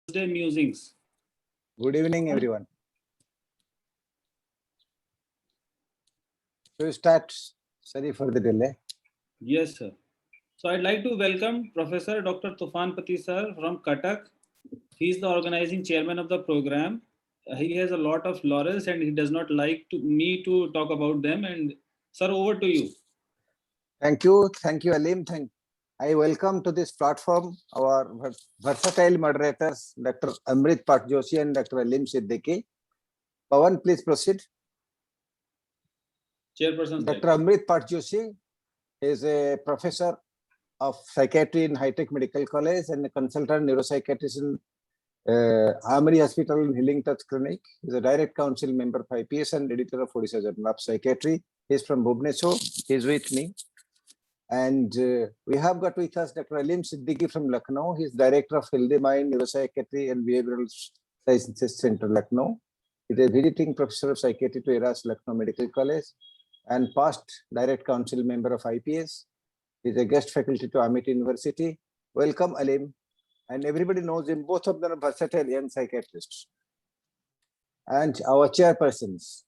Thursday musings. Good evening, everyone. So you start. Sorry for the delay. Yes, sir. So I'd like to welcome Professor Dr. Tufan Pati sir from Cuttack. He's the organizing chairman of the program. He has a lot of laurels and he does not like me to talk about them. And sir, over to you. Thank you, Alim. I welcome to this platform our versatile moderators, Dr. Amrit Patjoshi and Dr. Alim Siddiqui. Pawan, please proceed. Chairperson. Dr. Amrit Patjoshi is a professor of psychiatry in High-Tech Medical College and a consultant neuropsychiatrist in Armory Hospital in Healing Touch Clinic. He is a direct council member of IPS and editor of Odisha Journal of Psychiatry. He is from Bhubaneswar. He is with me. And we have got with us Dr. Alim Siddiqui from Lucknow. He is director of Healthy Mind, Neuropsychiatry and Behavioral Sciences Center, Lucknow. He is a visiting professor of psychiatry to ERAS Lucknow Medical College and past direct council member of IPS. He is a guest faculty to Amit University. Welcome, Alim. And everybody knows him. Both of them are versatile young psychiatrists. And our chairpersons.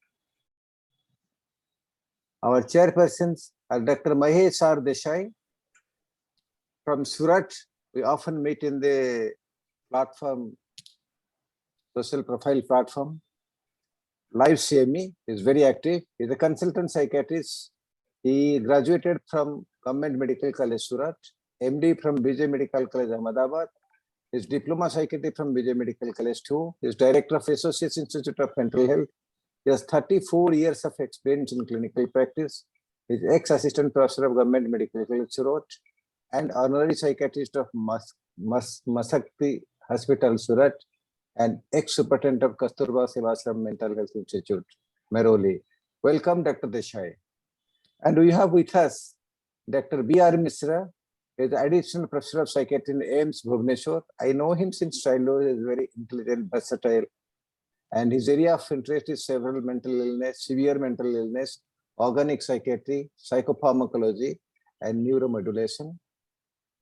Our chairpersons are Dr. Mahesh R. Desai from Surat. We often meet in the platform, social profile platform. Live CME is very active. He is a consultant psychiatrist. He graduated from Government Medical College Surat, MD from BJ Medical College Ahmedabad. His diploma psychiatry from BJ Medical College 2. He is director of Associates Institute of Mental Health. He has 34 years of experience in clinical practice. He is ex-assistant professor of Government Medical College Surat and honorary psychiatrist of Masakti Hospital Surat and ex-superintendent of Kasturba Sevasram Mental Health Institute, Meroli. Welcome, Dr. Desai. And we have with us Dr. B.R. Misra. He is additional professor of psychiatry in AIMS, Bhubaneswar. I know him since childhood. He is very intelligent, versatile. And his area of interest is several mental illness, severe mental illness, organic psychiatry, psychopharmacology, and neuromodulation.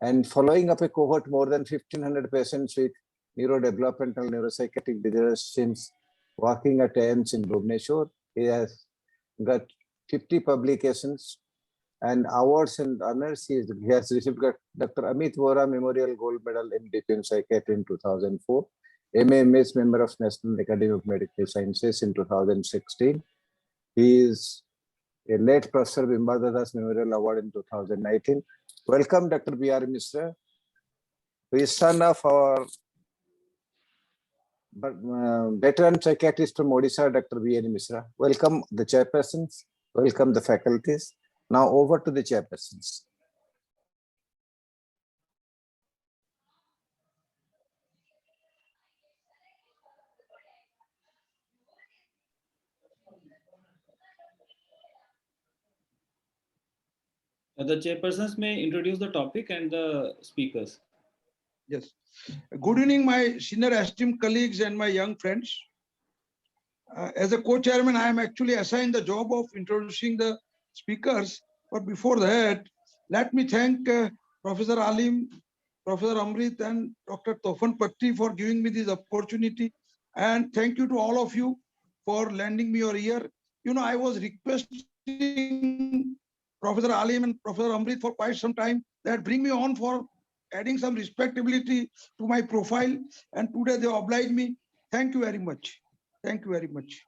And following up a cohort more than 1,500 patients with neurodevelopmental neuropsychiatric disorders since working at AIMS in Bhubaneswar. He has got 50 publications and awards and honors. He has received Dr. Amit Vora Memorial Gold Medal in Deep in Psychiatry in 2004. MAMS member of National Academy of Medical Sciences in 2016. He is a late Professor Bimbadadas Memorial Award in 2019. Welcome, Dr. B.R. Misra, who is son of our veteran psychiatrist from Odisha, Dr. B.R. Misra. Welcome the chairpersons, welcome the faculties. Now over to the chairpersons. The chairpersons may introduce the topic and the speakers. Yes. Good evening, my senior esteemed colleagues and my young friends. As a co-chairman, I am actually assigned the job of introducing the speakers. But before that, let me thank Professor Alim, Professor Amrit, and Dr. Tufan Patti for giving me this opportunity. And thank you to all of you for lending me your ear. You know, I was requesting Professor Alim and Professor Amrit for quite some time that bring me on for adding some respectability to my profile. And today they obliged me. Thank you very much. Thank you very much.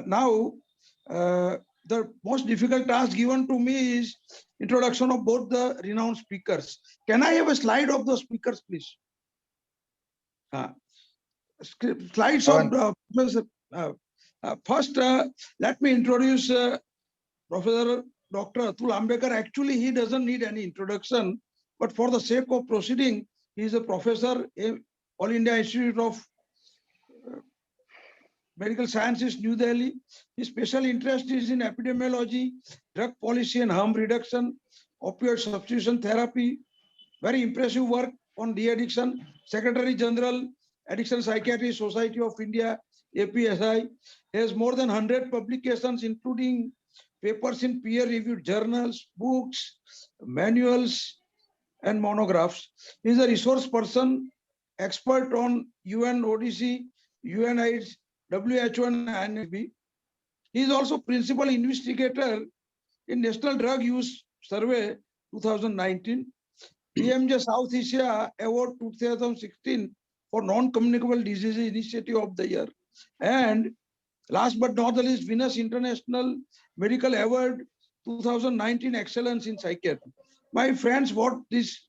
Now, the most difficult task given to me is introduction of both the renowned speakers. Can I have a slide of the speakers, please? Slides of first, let me introduce Professor Dr. Atul Ambekar. Actually, he doesn't need any introduction, but for the sake of proceeding, he is a professor in All India Institute of Medical Sciences, New Delhi. His special interest is in epidemiology, drug policy and harm reduction, opioid substitution therapy. Very impressive work on de-addiction. Secretary General, Addiction Psychiatry Society of India, APSI. He has more than 100 publications, including papers in peer-reviewed journals, books, manuals, and monographs. He is a resource person expert on UN ODC, UNAIDS, WHO, and INFB. He is also principal investigator in National Drug Use Survey 2019, PMJ South Asia Award 2016 for Non-Communicable Diseases Initiative of the Year, and last but not the least, Venus International Medical Award 2019 Excellence in Psychiatry. My friends, what this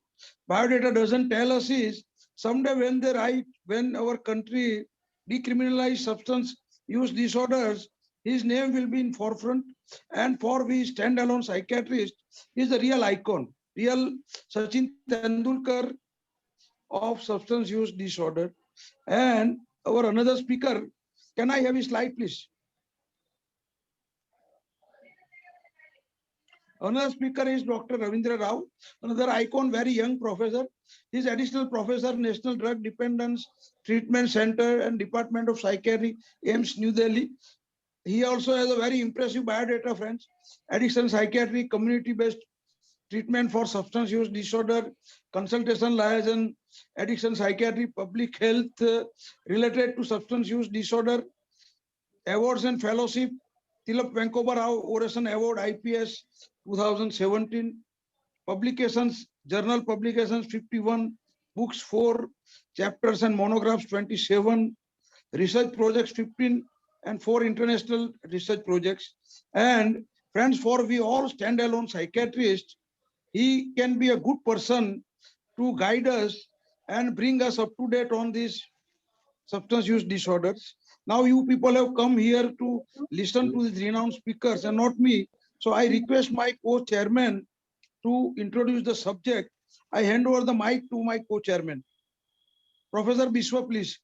biodata doesn't tell us is someday when our country decriminalize substance use disorders, his name will be in forefront. And for we standalone psychiatrist, he is the real icon, real Sachin Tendulkar of substance use disorder. And our another speaker, can I have his slide, please? Another speaker is Dr. Ravindra Rao, another icon, very young professor. He is additional professor, National Drug Dependence Treatment Center and Department of Psychiatry, AIMS, New Delhi. He also has a very impressive biodata, friends. Addiction psychiatry, community-based treatment for substance use disorder, consultation liaison, addiction psychiatry, public health related to substance use disorder, awards and fellowship, Tilak Venkoba Rao Oration Award, IPS 2017, publications, journal publications 51, books 4, chapters and monographs 27, research projects 15, and 4 international research projects. And friends, for we all standalone psychiatrists, he can be a good person to guide us and bring us up to date on these substance use disorders. Now you people have come here to listen to these renowned speakers and not me. So I request my co-chairman to introduce the subject. I hand over the mic to my co-chairman. Professor Biswa, please.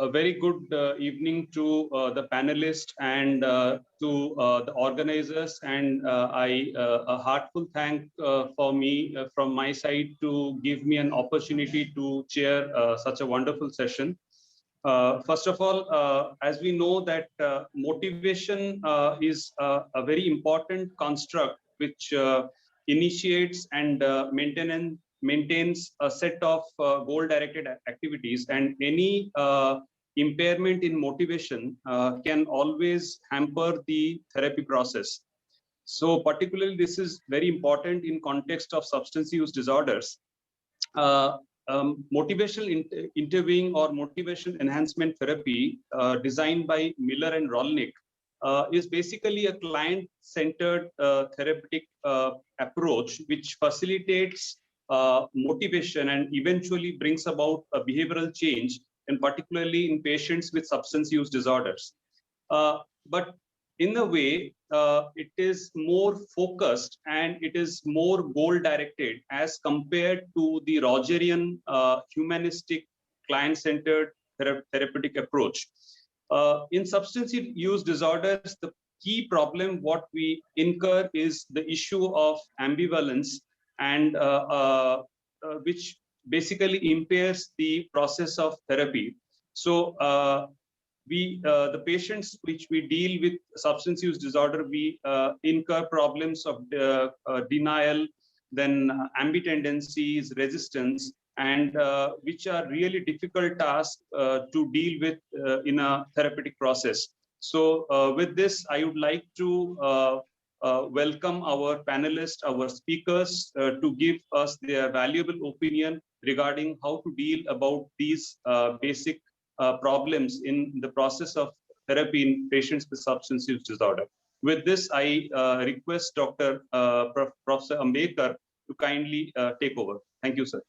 A very good evening to the panelists and to the organizers, and a heartful thank for me from my side to give me an opportunity to chair such a wonderful session. First of all, as we know that motivation is a very important construct which initiates and maintains a set of goal-directed activities, and any impairment in motivation can always hamper the therapy process. So particularly this is very important in context of substance use disorders. Motivational interviewing or motivation enhancement therapy designed by Miller and Rolnick is basically a client-centered therapeutic approach which facilitates motivation and eventually brings about a behavioral change, and particularly in patients with substance use disorders. But in a way, it is more focused and it is more goal-directed as compared to the Rogerian humanistic client-centered therapeutic approach. In substance use disorders, the key problem what we incur is the issue of ambivalence, and which basically impairs the process of therapy. So the patients which we deal with substance use disorder, we incur problems of denial, then ambitendencies, resistance, and which are really difficult tasks to deal with in a therapeutic process. So with this, I would like to welcome our panelists, our speakers, to give us their valuable opinion regarding how to deal about these basic problems in the process of therapy in patients with substance use disorder. With this, I request Dr. Professor Ambekar to kindly take over. Thank you, sir.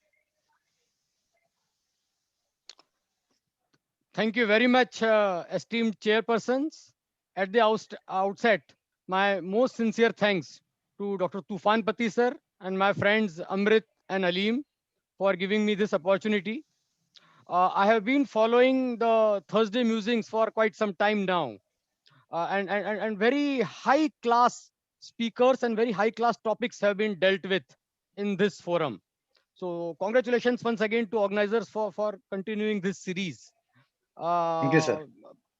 Thank you very much, esteemed chairpersons. At the outset, my most sincere thanks to Dr. Tufan Pati sir and my friends Amrit and Aleem for giving me this opportunity. I have been following the Thursday musings for quite some time now, and very high class speakers and very high class topics have been dealt with in this forum. So congratulations once again to organizers for continuing this series. Thank you, sir.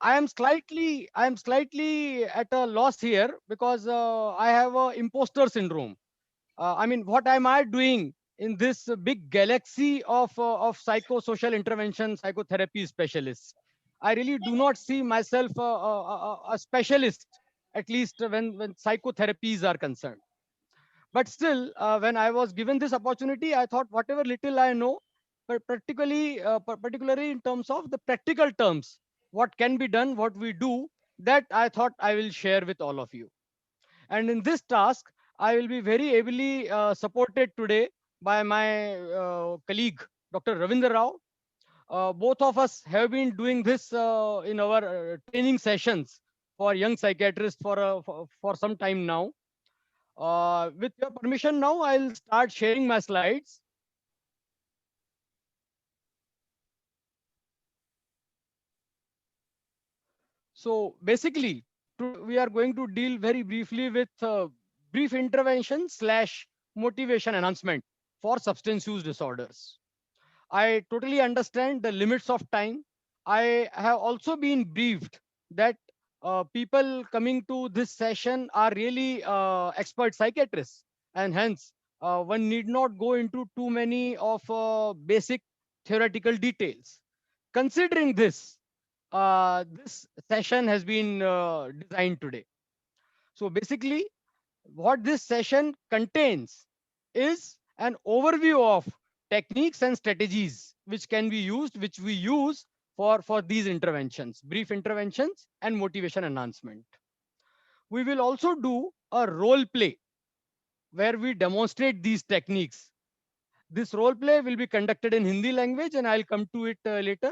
I am slightly at a loss here because I have a imposter syndrome. I mean, what am I doing in this big galaxy of psychosocial intervention psychotherapy specialists. I really do not see myself a specialist, at least when psychotherapies are concerned. But still, when I was given this opportunity, I thought whatever little I know, but particularly in terms of the practical terms, what can be done, what we do, that I thought I will share with all of you. And in this task, I will be very ably supported today by my colleague, Dr. Ravindra Rao. Both of us have been doing this in our training sessions for young psychiatrists for some time now. With your permission now, I'll start sharing my slides. So basically, we are going to deal very briefly with brief intervention slash motivation enhancement for substance use disorders. I totally understand the limits of time. I have also been briefed that people coming to this session are really expert psychiatrists, and hence one need not go into too many of basic theoretical details. Considering this, this session has been designed today. So basically, what this session contains is an overview of techniques and strategies which can be used, which we use for these interventions, brief interventions and motivation enhancement. We will also do a role play where we demonstrate these techniques. This role play will be conducted in Hindi language and I'll come to it later.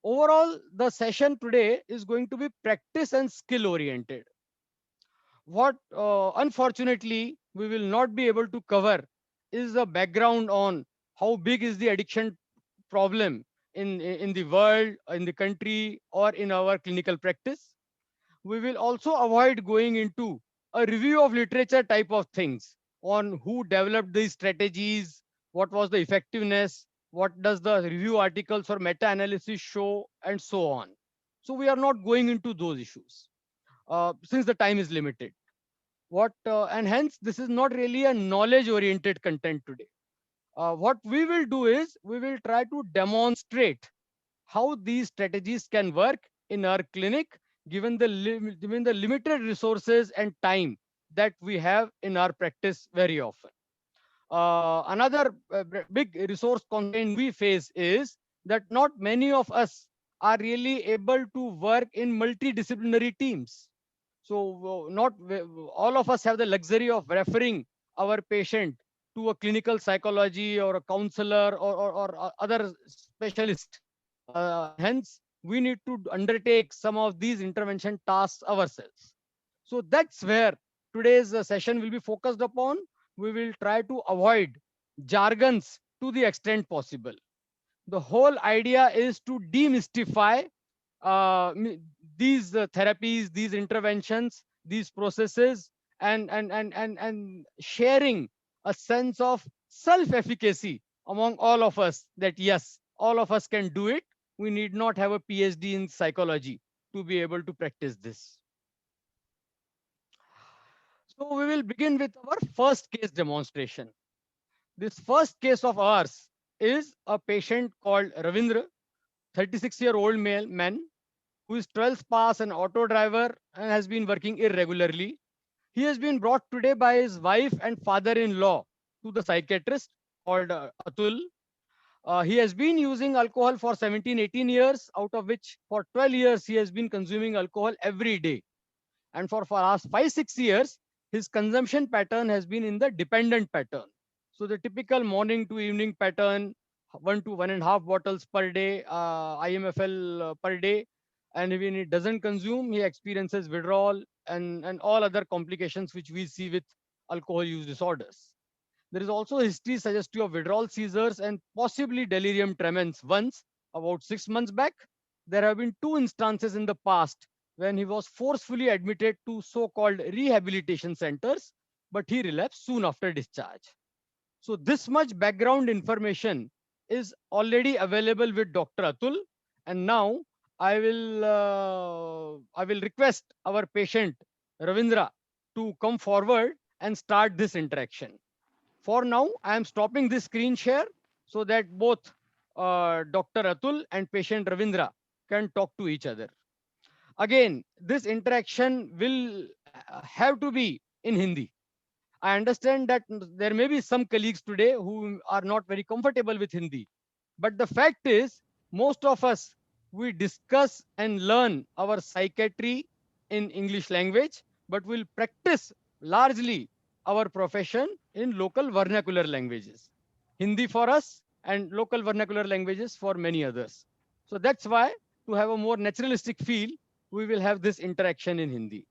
Overall, the session today is going to be practice and skill oriented. What unfortunately we will not be able to cover is the background on how big is the addiction problem in the world, in the country, or in our clinical practice. We will also avoid going into a review of literature type of things on who developed these strategies, what was the effectiveness, what does the review articles or meta-analysis show, and so on. So we are not going into those issues since the time is limited. And hence this is not really a knowledge oriented content today. What we will do is we will try to demonstrate how these strategies can work in our clinic given given the limited resources and time that we have in our practice very often. Another big resource constraint we face is that not many of us are really able to work in multidisciplinary teams. So not all of us have the luxury of referring our patient to a clinical psychology or a counselor or other specialist. Hence, we need to undertake some of these intervention tasks ourselves. So that's where today's session will be focused upon. We will try to avoid jargons to the extent possible. The whole idea is to demystify these therapies, these interventions, these processes, and sharing a sense of self-efficacy among all of us that yes, all of us can do it. We need not have a PhD in psychology to be able to practice this. So we will begin with our first case demonstration. This first case of ours is a patient called Ravindra, 36-year-old male man who is 12th pass and auto driver and has been working irregularly. He has been brought today by his wife and father-in-law to the psychiatrist called Atul. He has been using alcohol for 17, 18 years, out of which for 12 years he has been consuming alcohol every day. And for last 5, 6 years, his consumption pattern has been in the dependent pattern. So the typical morning to evening pattern, 1 to 1.5 bottles per day, IMFL per day. And when he doesn't consume, he experiences withdrawal and all other complications which we see with alcohol use disorders. There is also a history suggestive of withdrawal seizures and possibly delirium tremens once, about 6 months back. There have been 2 instances in the past when he was forcefully admitted to so-called rehabilitation centers, but he relapsed soon after discharge. So this much background information is already available with Dr. Atul. And now I will request our patient Ravindra to come forward and start this interaction. For now, I am stopping this screen share so that both Dr. Atul and patient Ravindra can talk to each other. Again, this interaction will have to be in Hindi. I understand that there may be some colleagues today who are not very comfortable with Hindi. But the fact is, most of us, we discuss and learn our psychiatry in English language, but we'll practice largely our profession in local vernacular languages. Hindi for us and local vernacular languages for many others. So that's why, to have a more naturalistic feel, we will have this interaction in Hindi.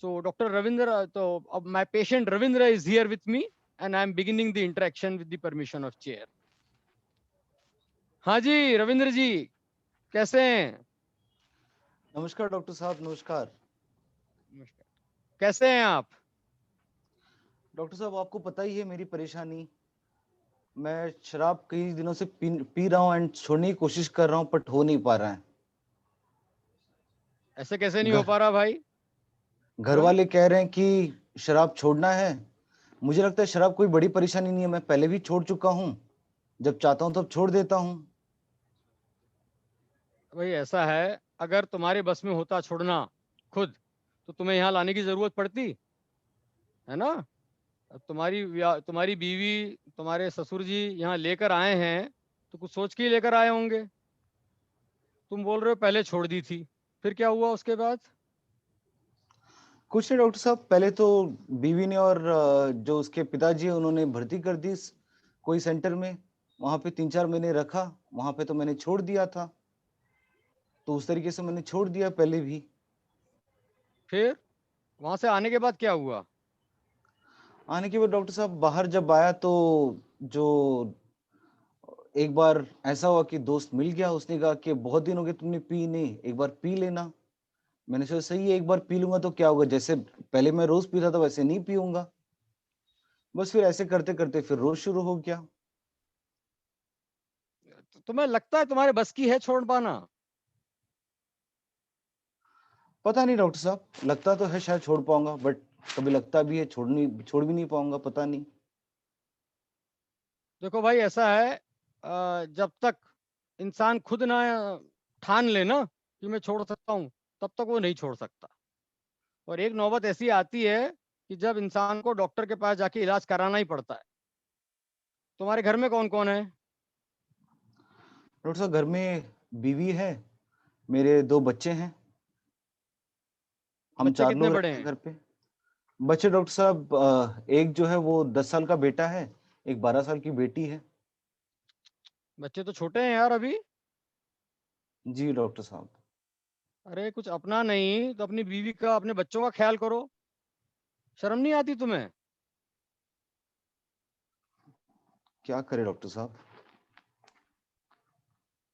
So Dr. Ravindra, so my patient Ravindra is here with me, and I'm beginning the interaction with the permission of chair. हाँ जी रविंद्र जी, कैसे हैं? नमस्कार doctor साहब, नमस्कार। नमस्कार। कैसे हैं आप? डॉक्टर साहब, आपको पता ही है मेरी परेशानी। मैं शराब कई दिनों से पी रहा हूँ एंड छोड़ने की कोशिश कर रहा हूँ, बट हो नहीं पा रहा है। ऐसे कैसे नहीं हो पा रहा भाई? घर वाले कह रहे हैं कि शराब छोड़ना है। मुझे लगता है शराब कोई बड़ी परेशानी नहीं है, मैं पहले भी छोड़ चुका हूँ। जब चाहता हूँ तब छोड़ देता हूँ। भाई ऐसा है, अगर तुम्हारे बस में होता छोड़ना खुद, तो तुम्हें यहाँ लाने की जरूरत पड़ती है ना? अब तुम्हारी बीवी, तुम्हारे ससुर जी यहाँ लेकर आए हैं, तो कुछ सोच के ही लेकर आए होंगे। तुम बोल रहे हो पहले छोड़ दी थी, फिर क्या हुआ उसके बाद? कुछ नहीं डॉक्टर साहब, पहले तो बीवी ने और जो उसके पिताजी है उन्होंने भर्ती कर दी कोई सेंटर में। वहां पे 3-4 महीने रखा, वहां पे तो मैंने छोड़ दिया था। तो उस तरीके से मैंने छोड़ दिया पहले भी। फिर वहां से आने के बाद क्या हुआ? आने के बाद डॉक्टर साहब बाहर जब आया तो जो एक बार ऐसा हुआ कि दोस्त मिल गया, उसने कहा कि बहुत दिन हो गए तुमने पी नहीं, एक बार पी लेना। मैंने सोचा सही है, एक बार पी लूंगा तो क्या होगा, जैसे पहले मैं रोज पीता था वैसे नहीं पीऊंगा। बस फिर ऐसे करते करते फिर रोज शुरू हो गया। तुम्हें लगता है तुम्हारे बस की है छोड़ पाना? पता नहीं डॉक्टर साहब, लगता तो है शायद छोड़ पाऊंगा, बट कभी लगता भी है छोड़ भी नहीं पाऊंगा, पता नहीं। देखो भाई ऐसा है, जब तक इंसान खुद ना ठान ले ना कि मैं छोड़ सकता हूँ, तब तक वो नहीं छोड़ सकता। और एक नौबत ऐसी आती है कि जब इंसान को डॉक्टर के पास जाके इलाज कराना ही पड़ता है। तुम्हारे घर में कौन कौन है? डॉक्टर साहब घर में बीवी है, मेरे 2 बच्चे हैं। हम बच्चे 4 कितने लोग बड़े रहते हैं हैं? घर पे। बच्चे डॉक्टर साहब एक जो है वो 10 साल का बेटा है, एक 12 साल की बेटी है। बच्चे तो छोटे हैं यार अभी। जी डॉक्टर साहब। अरे कुछ अपना नहीं तो अपनी बीवी का, अपने बच्चों का ख्याल करो। शर्म नहीं आती तुम्हें? क्या करे डॉक्टर साहब?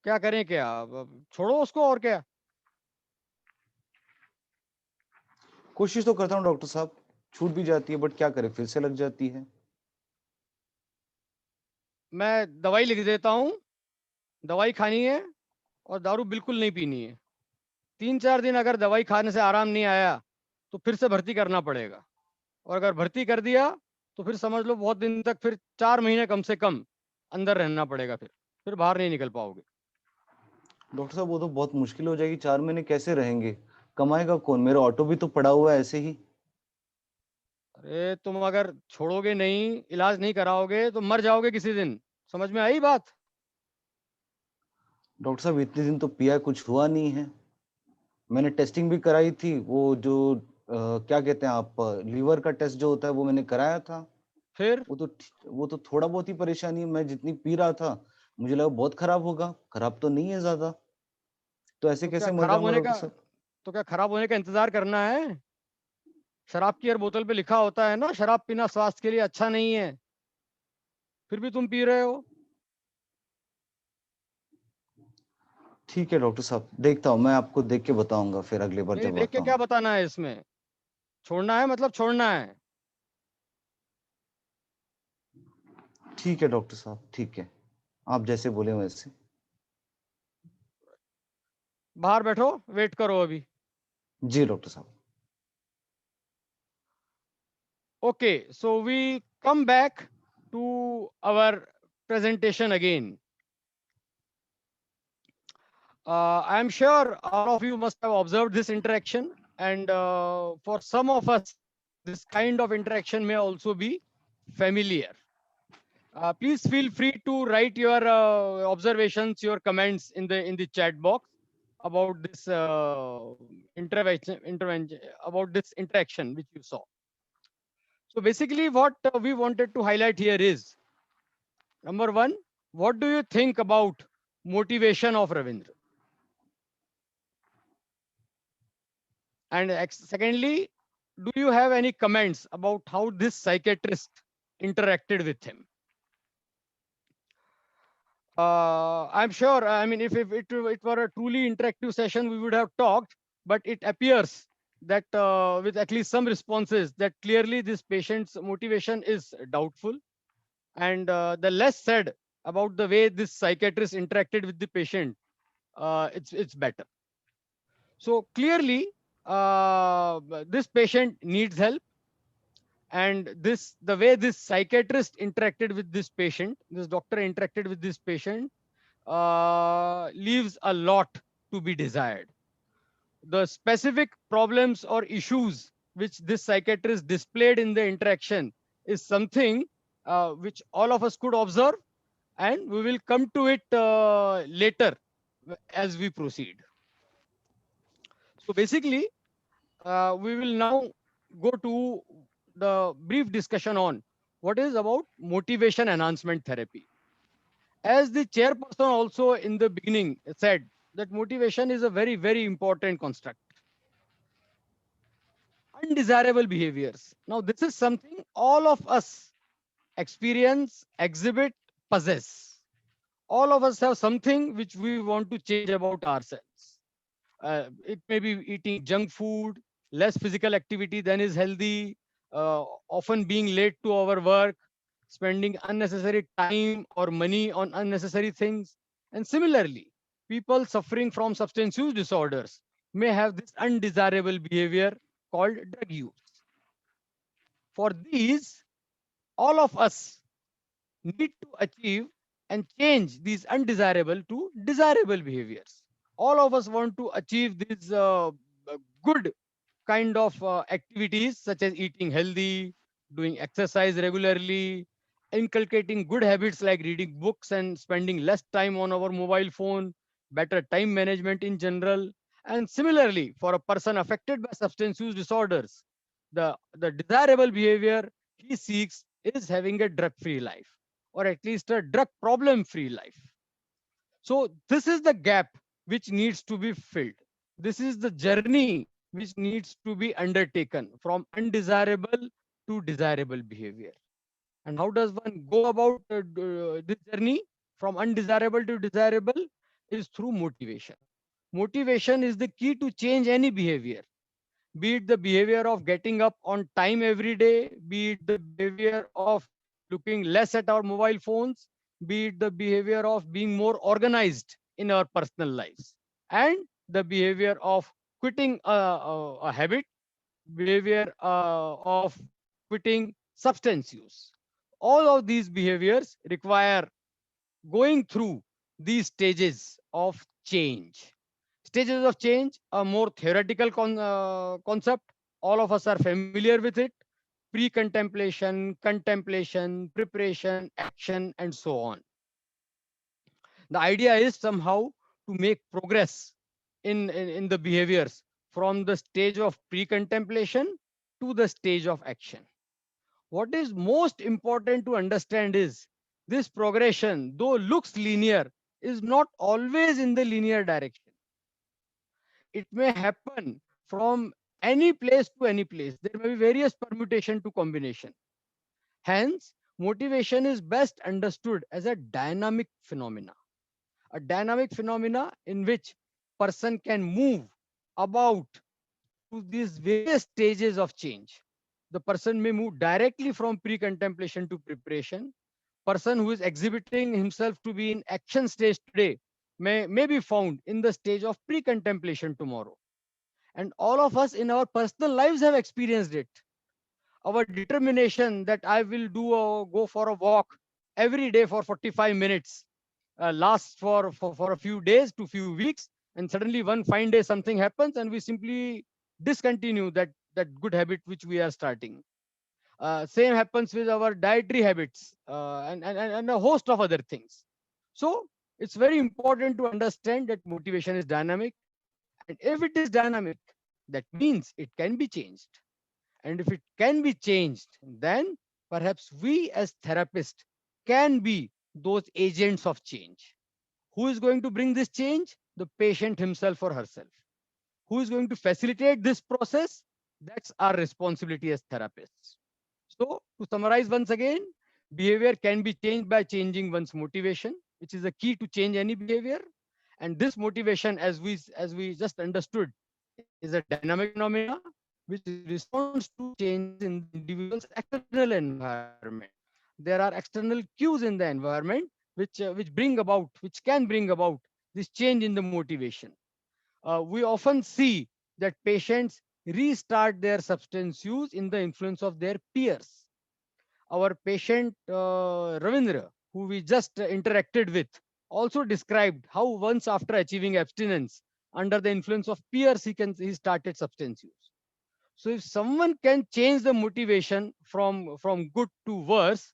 क्या करें क्या? अब छोड़ो उसको, और क्या। कोशिश तो करता हूँ डॉक्टर साहब, छूट भी जाती है, बट क्या करे फिर से लग जाती है। मैं दवाई लिख देता हूँ, दवाई खानी है और दारू बिल्कुल नहीं पीनी है। 3-4 दिन अगर दवाई खाने से आराम नहीं आया तो फिर से भर्ती करना पड़ेगा। और अगर भर्ती कर दिया तो फिर समझ लो बहुत दिन तक, फिर 4 महीने कम से कम अंदर रहना पड़ेगा, फिर बाहर नहीं निकल पाओगे। डॉक्टर साहब वो तो बहुत मुश्किल हो जाएगी, 4 महीने कैसे रहेंगे? कमाएगा कौन? मेरा ऑटो भी तो पड़ा हुआ है ऐसे ही। अरे तुम अगर छोड़ोगे नहीं, इलाज नहीं कराओगे तो मर जाओगे किसी दिन। समझ में आई बात? डॉक्टर साहब इतने दिन तो पिया, कुछ हुआ नहीं है। मैंने टेस्टिंग भी कराई थी, वो जो क्या कहते हैं आप, लीवर का टेस्ट जो होता है वो मैंने कराया था। फिर वो तो थोड़ा बहुत ही परेशानी है। मैं जितनी पी रहा था मुझे लगा बहुत खराब होगा, खराब तो नहीं है ज्यादा। तो ऐसे तो क्या कैसे मर खराब जाऊंगा होने डॉक्टर का साहब? तो क्या खराब होने का इंतजार करना है? शराब की हर बोतल पे लिखा होता है ना, शराब पीना स्वास्थ्य के लिए अच्छा नहीं है, फिर भी तुम पी रहे हो। ठीक है डॉक्टर साहब, देखता हूँ, मैं आपको देख के बताऊंगा फिर अगली बार नहीं जब देख के आता क्या हूँ। बताना है इसमें? छोड़ना है मतलब छोड़ना है। ठीक है डॉक्टर साहब, ठीक है, आप जैसे बोले वैसे। बाहर बैठो, वेट करो अभी। जी डॉक्टर साहब। Okay, so we come back to our presentation again. I am sure all of you must have observed this interaction, and for some of us, this kind of interaction may also be familiar. Please feel free to write your observations, your comments in the chat box about this intervention, about this interaction which you saw. So basically, what we wanted to highlight here is, number one, what do you think about motivation of Ravindra? And secondly, do you have any comments about how this psychiatrist interacted with him? I'm sure, I mean, if it were a truly interactive session, we would have talked, but it appears that with at least some responses that clearly this patient's motivation is doubtful. And the less said about the way this psychiatrist interacted with the patient, it's better. So clearly, this patient needs help, and the way this psychiatrist interacted with this patient, this doctor interacted with this patient, leaves a lot to be desired. The specific problems or issues which this psychiatrist displayed in the interaction is something which all of us could observe, and we will come to it later as we proceed. So basically, we will now go to the brief discussion on what is about motivation enhancement therapy. As the chairperson also in the beginning said, that motivation is a very, very important construct. Undesirable behaviors. Now, this is something all of us experience, exhibit, possess. All of us have something which we want to change about ourselves. It may be eating junk food, less physical activity than is healthy, often being late to our work, spending unnecessary time or money on unnecessary things. And similarly, people suffering from substance use disorders may have this undesirable behavior called drug use. For these, all of us need to achieve and change these undesirable to desirable behaviors. All of us want to achieve these good kind of activities such as eating healthy, doing exercise regularly, inculcating good habits like reading books and spending less time on our mobile phone, better time management in general. And similarly, for a person affected by substance use disorders, the desirable behavior he seeks is having a drug free life, or at least a drug problem free life. So this is the gap which needs to be filled. This is the journey which needs to be undertaken from undesirable to desirable behavior. And how does one go about this journey from undesirable to desirable? Is through motivation. Motivation is the key to change any behavior, be it the behavior of getting up on time every day, be it the behavior of looking less at our mobile phones, be it the behavior of being more organized in our personal lives, and the behavior of quitting a habit, behavior of quitting substance use. All of these behaviors require going through these stages of change. Stages of change, a more theoretical concept. All of us are familiar with it. Pre-contemplation, contemplation, preparation, action, and so on. The idea is somehow to make progress in the behaviors from the stage of pre-contemplation to the stage of action. What is most important to understand is this progression, though looks linear, is not always in the linear direction. It may happen from any place to any place. There may be various permutation to combination. Hence, motivation is best understood as a dynamic phenomena. A dynamic phenomena in which person can move about through these various stages of change. The person may move directly from pre-contemplation to preparation. Person who is exhibiting himself to be in action stage today may be found in the stage of pre-contemplation tomorrow. And all of us in our personal lives have experienced it. our determination that I will go for a walk every day for 45 minutes lasts for a few days to few weeks, and suddenly one fine day something happens and we simply discontinue that good habit which we are starting. Same happens with our dietary habits and a host of other things. So it's very important to understand that motivation is dynamic, and if it is dynamic, that means it can be changed. And if it can be changed, then perhaps we as therapists can be those agents of change. Who is going to bring this change? The patient himself or herself. Who is going to facilitate this process? That's our responsibility as therapists. So, to summarize once again, behavior can be changed by changing one's motivation, which is a key to change any behavior. And this motivation, as we just understood, is a dynamic phenomena which responds to changes in the individual's external environment. There are external cues in the environment which can bring about this change in the motivation. We often see that patients restart their substance use in the influence of their peers. Our patient Ravindra, who we just interacted with, also described how once after achieving abstinence under the influence of peers, he started substance use. So if someone can change the motivation from good to worse,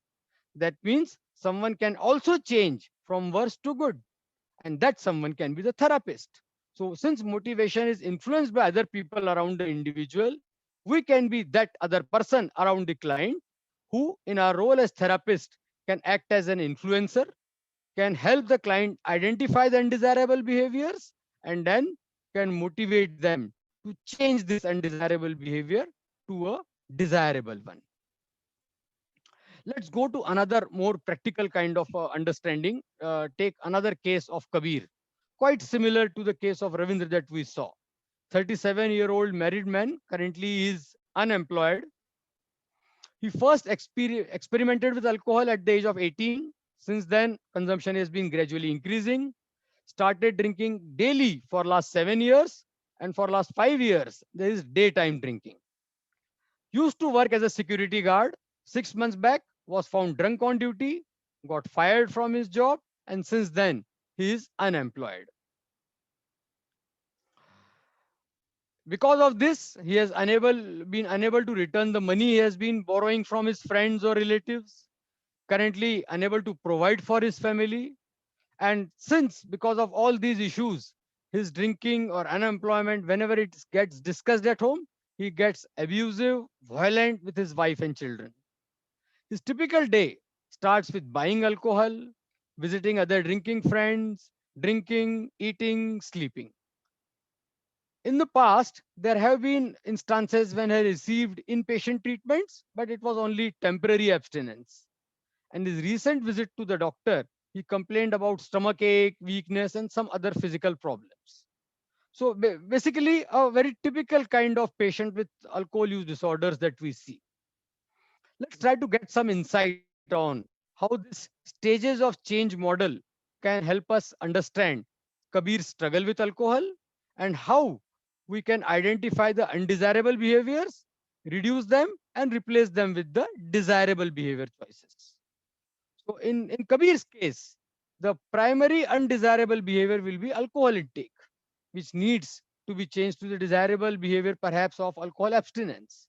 that means someone can also change from worse to good, and that someone can be the therapist. So since motivation is influenced by other people around the individual, we can be that other person around the client who, in our role as therapist, can act as an influencer, can help the client identify the undesirable behaviors, and then can motivate them to change this undesirable behavior to a desirable one. Let's go to another more practical kind of understanding. Take another case of Kabir, quite similar to the case of Ravindra that we saw. 37-year-old married man, currently is unemployed. He first experimented with alcohol at the age of 18. Since then, consumption has been gradually increasing. Started drinking daily for last 7 years, and for last 5 years, there is daytime drinking. Used to work as a security guard. 6 months back, was found drunk on duty, got fired from his job, and since then, he is unemployed. Because of this, he has been unable to return the money he has been borrowing from his friends or relatives, currently unable to provide for his family. And since, because of all these issues, his drinking or unemployment, whenever it gets discussed at home, he gets abusive, violent with his wife and children. His typical day starts with buying alcohol, visiting other drinking friends, drinking, eating, sleeping. In the past, there have been instances when he received inpatient treatments, but it was only temporary abstinence. And his recent visit to the doctor, he complained about stomach ache, weakness, and some other physical problems. So basically, a very typical kind of patient with alcohol use disorders that we see. Let's try to get some insight on how this stages of change model can help us understand Kabir's struggle with alcohol and how we can identify the undesirable behaviors, reduce them, and replace them with the desirable behavior choices. So in Kabir's case, the primary undesirable behavior will be alcohol intake, which needs to be changed to the desirable behavior, perhaps of alcohol abstinence.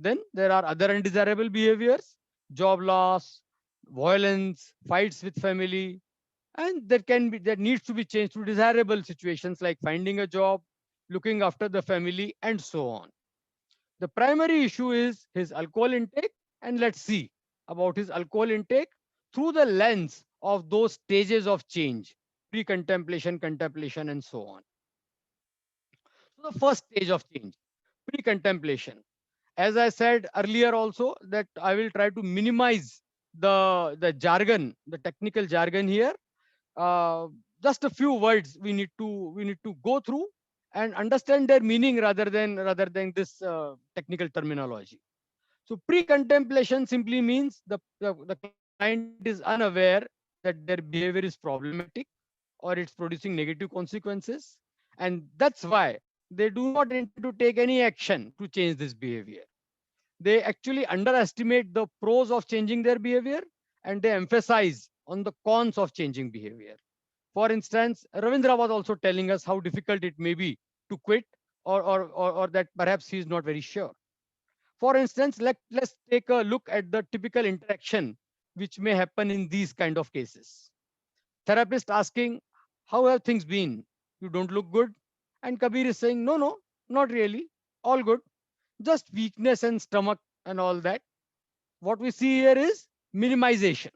Then there are other undesirable behaviors, job loss, violence, fights with family, and that needs to be changed to desirable situations like finding a job, looking after the family, and so on. The primary issue is his alcohol intake, and let's see about his alcohol intake through the lens of those stages of change, pre-contemplation, contemplation, and so on. So the first stage of change, pre-contemplation. As I said earlier also, that I will try to minimize the jargon, the technical jargon here. Uh, just a few words we need to go through and understand their meaning rather than this technical terminology. So pre-contemplation simply means the client is unaware that their behavior is problematic or it's producing negative consequences, and that's why they do not intend to take any action to change this behavior. They actually underestimate the pros of changing their behavior and they emphasize on the cons of changing behavior. For instance, Ravindra was also telling us how difficult it may be to quit, or that perhaps he is not very sure. For instance, let's take a look at the typical interaction which may happen in these kind of cases. Therapist asking, how have things been? You don't look good. And Kabir is saying, no, no, not really. All good. Just weakness and stomach and all that. What we see here is minimization.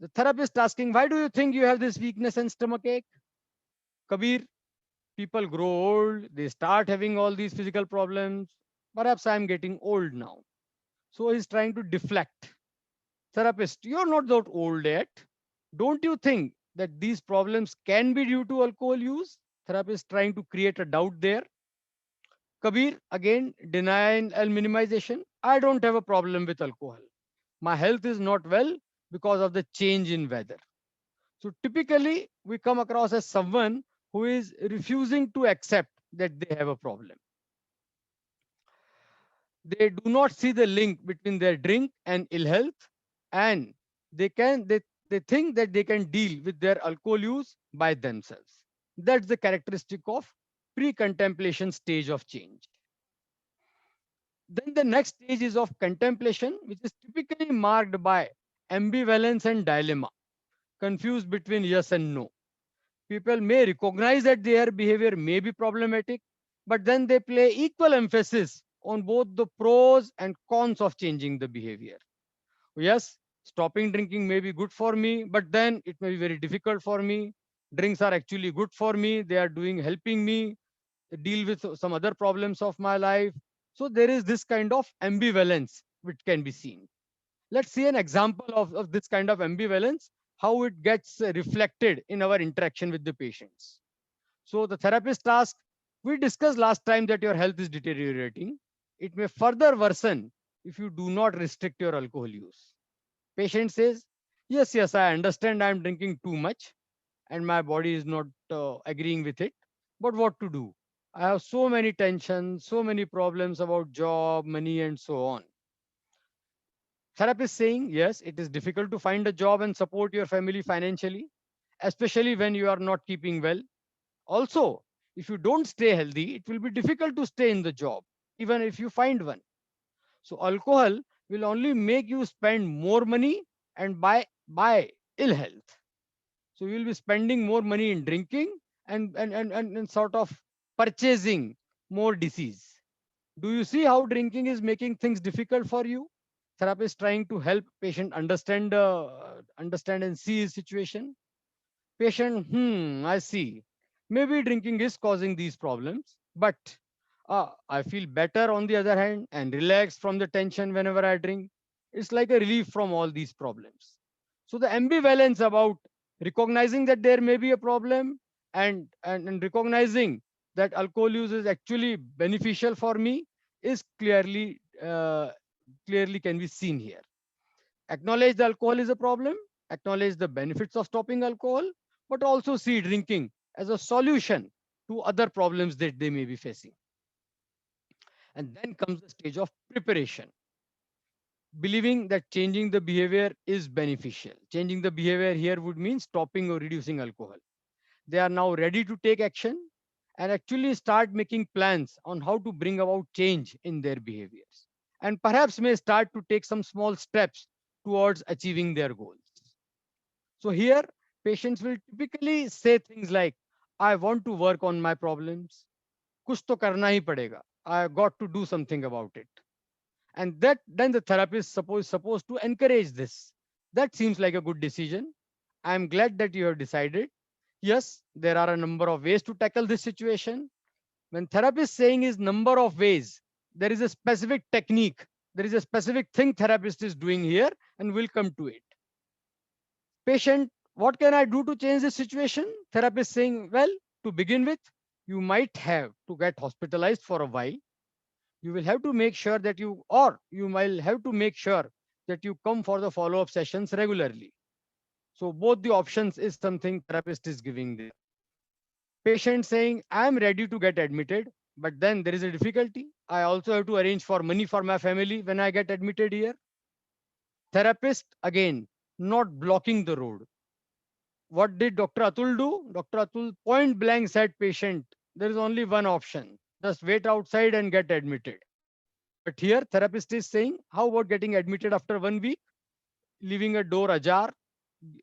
The therapist asking, why do you think you have this weakness and stomach ache? Kabir, people grow old, they start having all these physical problems. Perhaps I'm getting old now. So he's trying to deflect. Therapist, you're not that old yet. Don't you think that these problems can be due to alcohol use? Therapist trying to create a doubt there. Kabir, again, denial and minimization. I don't have a problem with alcohol. My health is not well because of the change in weather. So typically, we come across as someone who is refusing to accept that they have a problem. They do not see the link between their drink and ill health, and they think that they can deal with their alcohol use by themselves. That's the characteristic of pre-contemplation stage of change. Then the next stage is of contemplation, which is typically marked by ambivalence and dilemma, confused between yes and no. People may recognize that their behavior may be problematic, but then they play equal emphasis on both the pros and cons of changing the behavior. Yes, stopping drinking may be good for me, but then it may be very difficult for me. Drinks are actually good for me. They are helping me deal with some other problems of my life. So there is this kind of ambivalence which can be seen. Let's see an example of this kind of ambivalence, how it gets reflected in our interaction with the patients. So the therapist asks, we discussed last time that your health is deteriorating. It may further worsen if you do not restrict your alcohol use. Patient says, yes, yes, I understand I'm drinking too much and my body is not agreeing with it. But what to do? I have so many tensions, so many problems about job, money, and so on. Therapist saying, yes, it is difficult to find a job and support your family financially, especially when you are not keeping well. Also, if you don't stay healthy, it will be difficult to stay in the job, even if you find one. So alcohol will only make you spend more money and buy ill health. So you'll be spending more money in drinking and sort of purchasing more disease. Do you see how drinking is making things difficult for you? Therapist trying to help patient understand and see his situation. Patient, I see. Maybe drinking is causing these problems, but I feel better on the other hand and relaxed from the tension whenever I drink. It's like a relief from all these problems. So the ambivalence about recognizing that there may be a problem and recognizing that alcohol use is actually beneficial for me is clearly can be seen here. Acknowledge the alcohol is a problem, acknowledge the benefits of stopping alcohol, but also see drinking as a solution to other problems that they may be facing. And then comes the stage of preparation, believing that changing the behavior is beneficial. Changing the behavior here would mean stopping or reducing alcohol. They are now ready to take action and actually start making plans on how to bring about change in their behaviors, and perhaps may start to take some small steps towards achieving their goals. So here, patients will typically say things like, I want to work on my problems. Kuch to karna hi padega. I got to do something about it. And that then the therapist supposed to encourage this. That seems like a good decision. I am glad that you have decided. Yes, there are a number of ways to tackle this situation. When therapist saying is number of ways, there is a specific technique. There is a specific thing therapist is doing here, and we'll come to it. Patient, what can I do to change this situation? Therapist saying, well, to begin with, you might have to get hospitalized for a while. You will have to make sure that you might have to make sure that you come for the follow-up sessions regularly. So both the options is something therapist is giving there. Patient saying, I am ready to get admitted, but then there is a difficulty. I also have to arrange for money for my family when I get admitted here. Therapist, again, not blocking the road. What did Dr. Atul do? Dr. Atul point blank said, patient, there is only one option. Just wait outside and get admitted. But here, therapist is saying, how about getting admitted after 1 week, leaving a door ajar,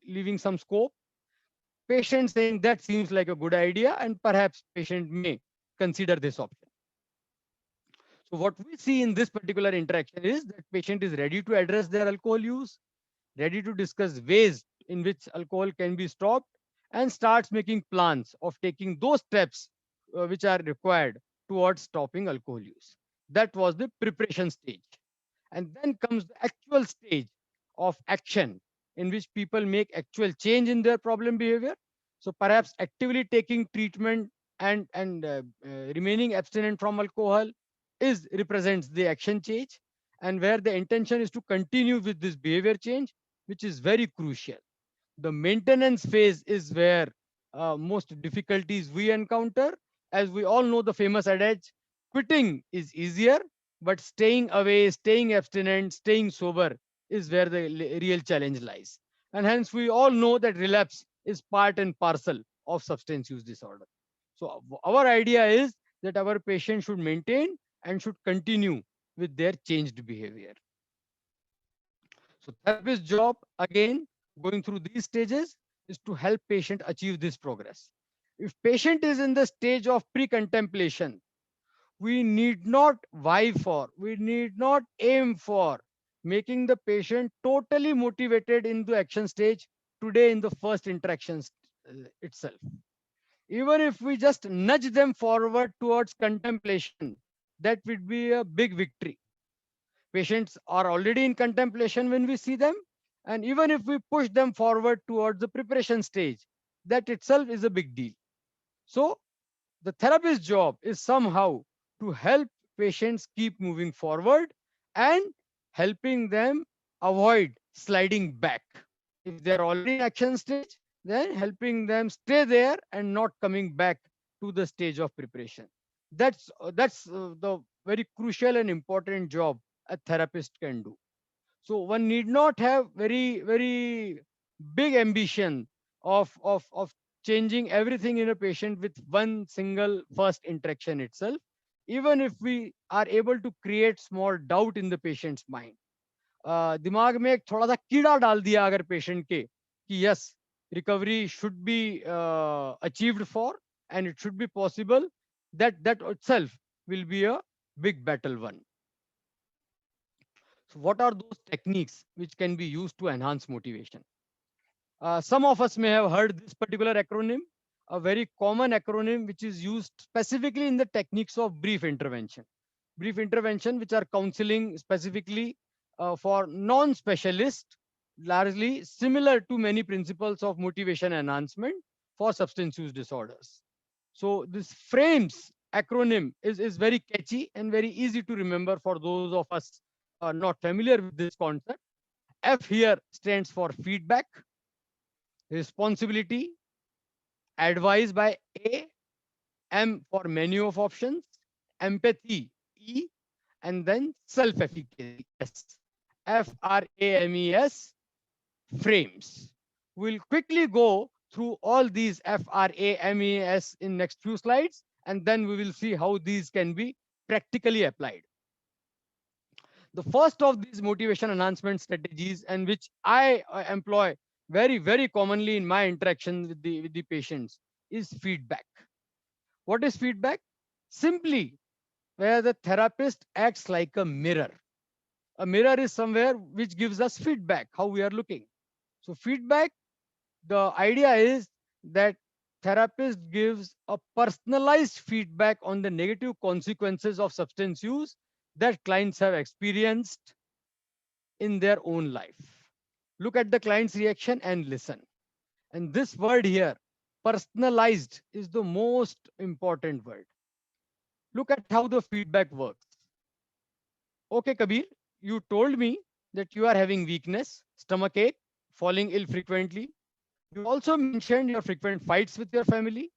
leaving some scope? Patient saying that seems like a good idea, and perhaps patient may consider this option. So what we see in this particular interaction is that patient is ready to address their alcohol use, ready to discuss ways in which alcohol can be stopped, and starts making plans of taking those steps which are required towards stopping alcohol use. That was the preparation stage. And then comes the actual stage of action in which people make actual change in their problem behavior. So perhaps actively taking treatment and remaining abstinent from alcohol is represents the action change, and where the intention is to continue with this behavior change, which is very crucial. The maintenance phase is where most difficulties we encounter. As we all know, the famous adage, quitting is easier, but staying away, staying abstinent, staying sober is where the real challenge lies. And hence, we all know that relapse is part and parcel of substance use disorder. So, our idea is that our patient should maintain and should continue with their changed behavior. So therapist's job, again, going through these stages, is to help patient achieve this progress. If patient is in the stage of pre-contemplation, we need not vie for, we need not aim for making the patient totally motivated in the action stage today in the first interactions itself. Even if we just nudge them forward towards contemplation, that would be a big victory. Patients are already in contemplation when we see them. And even if we push them forward towards the preparation stage, that itself is a big deal. So the therapist's job is somehow to help patients keep moving forward and helping them avoid sliding back. If they're already in action stage, then helping them stay there and not coming back to the stage of preparation. That's the very crucial and important job a therapist can do. So one need not have very big ambition of changing everything in a patient with one single first interaction itself. Even if we are able to create small doubt in the patient's mind, दिमाग में एक थोड़ा सा कीड़ा डाल दिया अगर patient के कि yes recovery should be achieved for and it should be possible, that itself will be a big battle won. So what are those techniques which can be used to enhance motivation? Some of us may have heard this particular acronym, a very common acronym which is used specifically in the techniques of brief intervention. Brief intervention, which are counseling specifically for non-specialists, largely similar to many principles of motivation enhancement for substance use disorders. So this FRAMES acronym is very catchy and very easy to remember for those of us not familiar with this concept. F here stands for feedback, responsibility, advice by A, M for menu of options, empathy, E, and then self-efficacy, S. FRAMES, frames. We'll quickly go through all these FRAMES in next few slides, and then we will see how these can be practically applied. The first of these motivation enhancement strategies, and which I employ very commonly in my interaction with the patients, is feedback. What is feedback? Simply where the therapist acts like a mirror. A mirror is somewhere which gives us feedback, how we are looking. So feedback, the idea is that therapist gives a personalized feedback on the negative consequences of substance use that clients have experienced in their own life. Look at the client's reaction and listen. And this word here, personalized, is the most important word. Look at how the feedback works. Okay, Kabir, you told me that you are having weakness, stomach ache, falling ill frequently. You also mentioned your frequent fights with your family.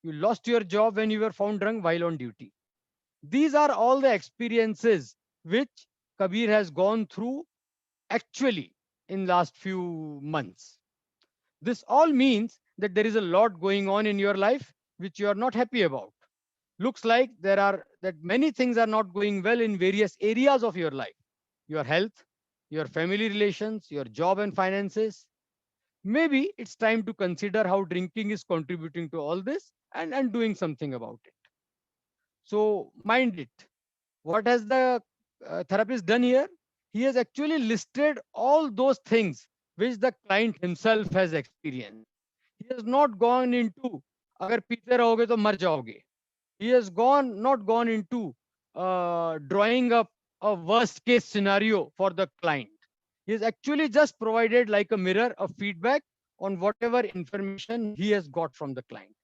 You lost your job when you were found drunk while on duty. These are all the experiences which Kabir has gone through actually in last few months. This all means that there is a lot going on in your life which you are not happy about. Looks like there are that many things are not going well in various areas of your life. Your health, your family relations, your job and finances. Maybe it's time to consider how drinking is contributing to all this and doing something about it. So mind it. What has the therapist done here? He has actually listed all those things which the client himself has experienced. He has not gone into अगर पीते रहोगे तो मर जाओगे. He has not gone into drawing up a worst case scenario for the client. He has actually just provided like a mirror of feedback on whatever information he has got from the client.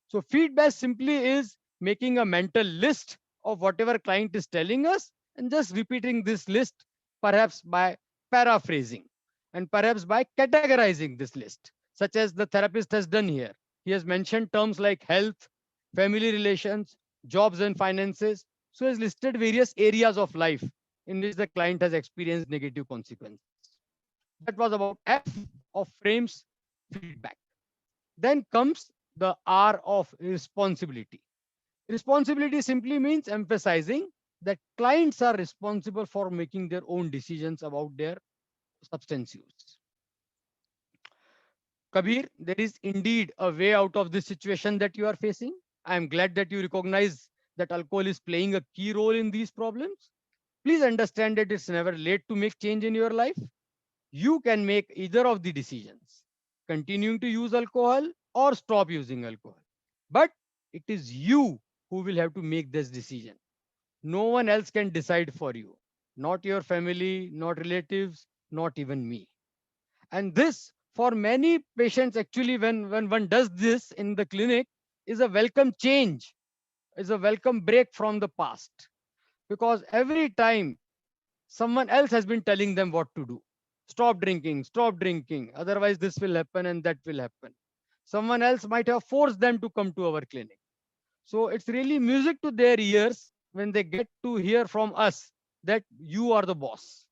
So feedback simply is making a mental list of whatever client is telling us and just repeating this list, perhaps by paraphrasing and perhaps by categorizing this list, such as the therapist has done here. He has mentioned terms like health, family relations, jobs and finances. So he has listed various areas of life in which the client has experienced negative consequences. That was about F of frames feedback. Then comes the R of responsibility. Responsibility simply means emphasizing that clients are responsible for making their own decisions about their substance use. Kabir, there is indeed a way out of this situation that you are facing. I am glad that you recognize that alcohol is playing a key role in these problems. Please understand that it's never late to make change in your life. You can make either of the decisions, continuing to use alcohol or stop using alcohol. But it is you who will have to make this decision. No one else can decide for you, not your family, not relatives, not even me. And this, for many patients, actually, when one does this in the clinic, is a welcome change, is a welcome break from the past. Because every time someone else has been telling them what to do, stop drinking, otherwise, this will happen and that will happen. Someone else might have forced them to come to our clinic. So it's really music to their ears when they get to hear from us that you are the boss.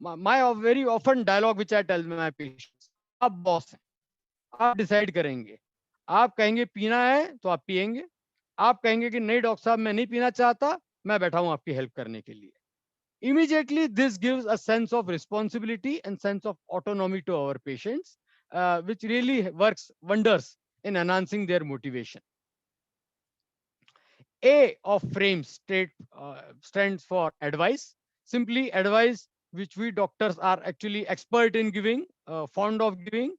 My very often dialogue which I tell my patients, आप boss हैं, आप decide करेंगे. आप कहेंगे पीना है तो आप पिएंगे. आप कहेंगे कि नहीं डॉक्टर साहब मैं नहीं पीना चाहता, मैं बैठा हूं आपकी हेल्प करने के लिए. Immediately, this gives a sense of responsibility and sense of autonomy to our patients, which really works wonders in enhancing their motivation. A of frames stands for advice, simply advice which we doctors are actually expert in giving, fond of giving,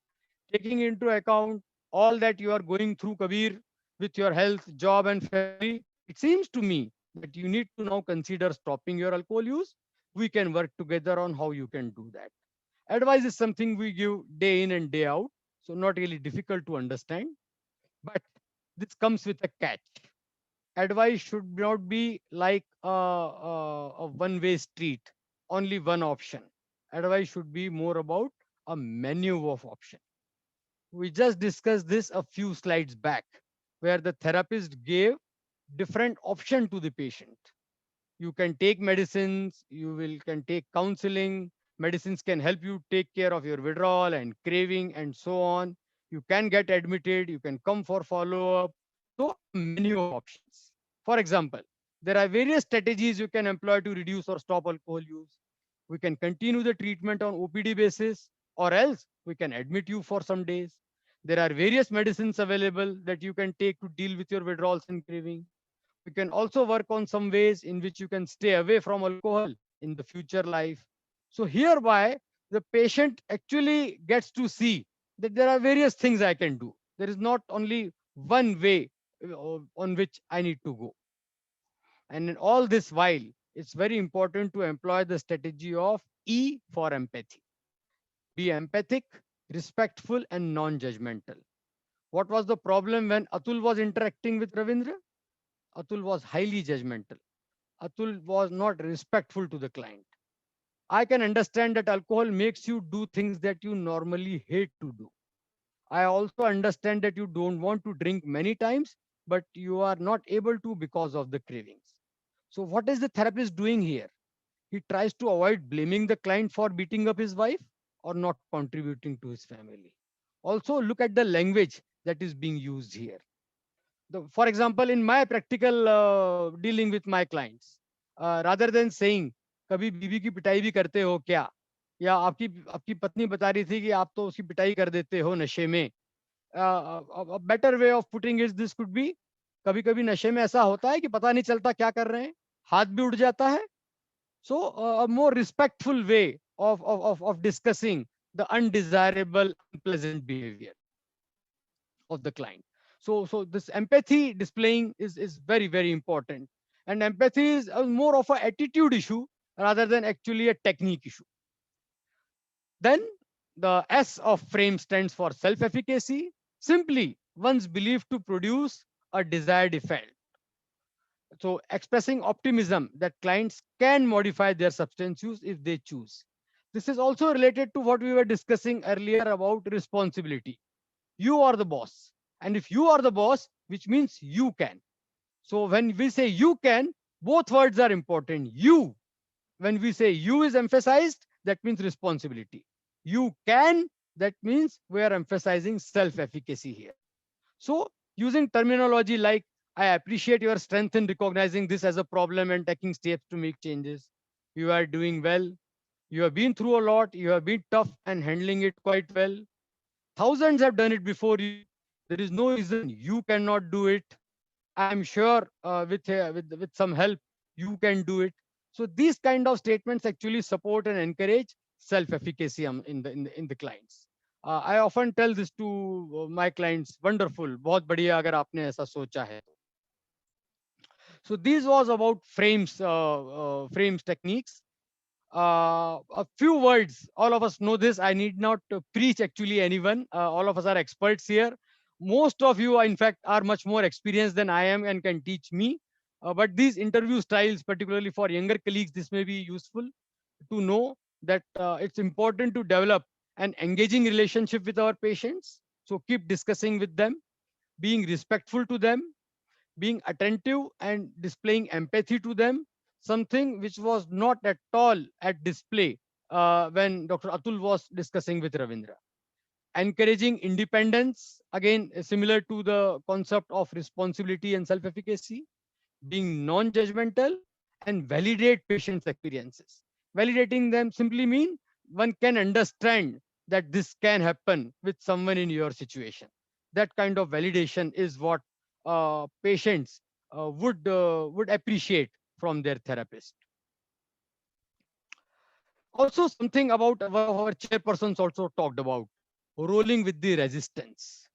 taking into account all that you are going through, Kabir, with your health, job, and family. It seems to me that you need to now consider stopping your alcohol use. We can work together on how you can do that. Advice is something we give day in and day out, so not really difficult to understand. But this comes with a catch. Advice should not be like a one-way street, only one option. Advice should be more about a menu of options. We just discussed this a few slides back, where the therapist gave different option to the patient. You can take medicines, you will can take counseling. Medicines can help you take care of your withdrawal and craving and so on. You can get admitted, you can come for follow-up. So a menu of options. For example, there are various strategies you can employ to reduce or stop alcohol use. We can continue the treatment on OPD basis, or else we can admit you for some days. There are various medicines available that you can take to deal with your withdrawals and craving. We can also work on some ways in which you can stay away from alcohol in the future life. So hereby, the patient actually gets to see that there are various things I can do. There is not only one way on which I need to go. And in all this while, it's very important to employ the strategy of E for empathy. Be empathic, respectful, and non-judgmental. What was the problem when Atul was interacting with Ravindra? Atul was highly judgmental. Atul was not respectful to the client. I can understand that alcohol makes you do things that you normally hate to do. I also understand that you don't want to drink many times, but you are not able to because of the cravings. So what is the therapist doing here? He tries to avoid blaming the client for beating up his wife or not contributing to his family. Also, look at the language that is being used here. For example, in my practical dealing with my clients, rather than saying कभी बीवी की पिटाई भी करते हो क्या, या आपकी आपकी पत्नी बता रही थी कि आप तो उसकी पिटाई कर देते हो नशे में, better way of putting his this could be, कभी कभी नशे में ऐसा होता है कि पता नहीं चलता क्या कर रहे हैं, हाथ भी उड़ जाता है. So a more respectful way of discussing the undesirable, unpleasant behavior of the client. So this empathy displaying is very, very important. And empathy is more of an attitude issue rather than actually a technique issue. Then the S of frame stands for self-efficacy. Simply, one's belief to produce a desired effect. So expressing optimism that clients can modify their substance use if they choose. This is also related to what we were discussing earlier about responsibility. You are the boss. And if you are the boss, which means you can. So when we say you can, both words are important. You, when we say you is emphasized, that means responsibility. You can, that means we are emphasizing self-efficacy here. So using terminology like, I appreciate your strength in recognizing this as a problem and taking steps to make changes. You are doing well. You have been through a lot. You have been tough and handling it quite well. Thousands have done it before you. There is no reason you cannot do it. I am sure with some help, you can do it. So these kind of statements actually support and encourage self-efficacy in the clients. I often tell this to my clients. Wonderful, बहुत बढ़िया अगर आपने ऐसा सोचा है. So this was about frames techniques. A few words. All of us know this. I need not preach actually anyone. All of us are experts here. Most of you, in fact, are much more experienced than I am and can teach me. But these interview styles, particularly for younger colleagues, this may be useful to know that it's important to develop an engaging relationship with our patients. So keep discussing with them, being respectful to them, being attentive and displaying empathy to them, something which was not at all at display when Dr. Atul was discussing with Ravindra. Encouraging independence, again, similar to the concept of responsibility and self-efficacy, being non-judgmental and validate patients' experiences. Validating them simply mean one can understand that this can happen with someone in your situation. That kind of validation is what patients would appreciate from their therapist. Also, something about our chairpersons also talked about rolling with the resistance.